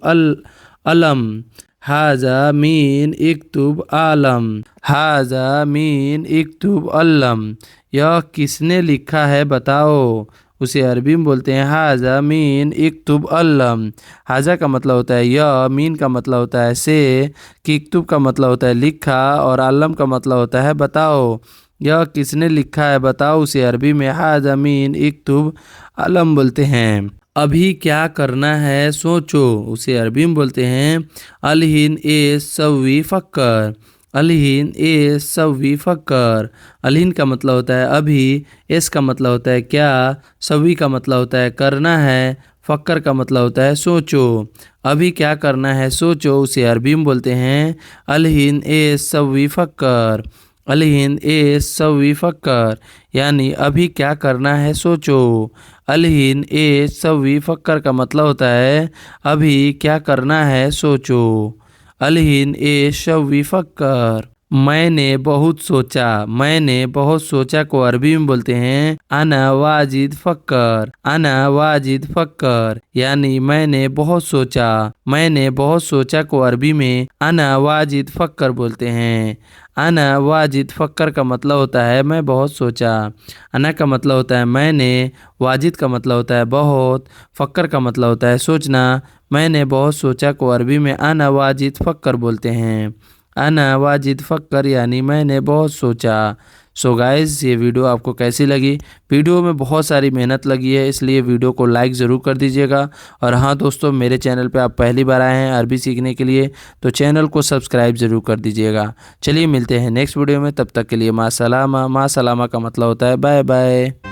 अलम, हाजा मीन इक्तुब आलम, हाजा मीन इक्तुब अलम। यह किसने लिखा है बताओ, उसे अरबी में बोलते हैं हाजा मीन इक्तुब अलम। हाजा का मतलब होता है यह, मीन का मतलब होता है से, इक्तुब का मतलब होता है लिखा, और आलम का मतलब होता है बताओ। यह किसने लिखा है बताओ, उसे अरबी में हाजा मीन इक्तुब अलम बोलते हैं। अभी क्या करना है सोचो, उसे अरबी में बोलते हैं अलहिन ए सवी फक्कर, अलहिन ए सवी फक्कर। अलहिन का मतलब होता है अभी, एस का मतलब होता है क्या, सवी का मतलब होता है करना है, फक्कर का मतलब होता है सोचो। अभी क्या करना है सोचो, उसे अरबी में बोलते हैं अलहिन ए सवी फक्कर, अलहिन ए सवी फक्कर। यानी अभी क्या करना है सोचो। अलहिन ए सवी फक्कर का मतलब होता है अभी क्या करना है सोचो। अलहिन ए सवी फक्कर। मैंने बहुत सोचा, मैंने बहुत सोचा को अरबी में बोलते हैं अना वाजिद फक्कर, अना वाजिद फक्कर। यानी मैंने बहुत सोचा, मैंने बहुत सोचा को अरबी में अना वाजिद फक्कर बोलते हैं। अना वाजिद फक्कर का मतलब होता है मैं बहुत सोचा। अना का मतलब होता है मैंने, वाजिद का मतलब होता है बहुत, फक्कर का मतलब होता है सोचना। मैंने बहुत सोचा को अरबी में अना वाजिद फक्कर बोलते हैं। अना वाजिद फक्कर यानी मैंने बहुत सोचा। सो गाइस, ये वीडियो आपको कैसी लगी? वीडियो में बहुत सारी मेहनत लगी है, इसलिए वीडियो को लाइक ज़रूर कर दीजिएगा। और हाँ दोस्तों, मेरे चैनल पे आप पहली बार आए हैं अरबी सीखने के लिए, तो चैनल को सब्सक्राइब ज़रूर कर दीजिएगा। चलिए मिलते हैं नेक्स्ट वीडियो में, तब तक के लिए माँ सलामा। माँ सलामा का मतलब होता है बाय बाय।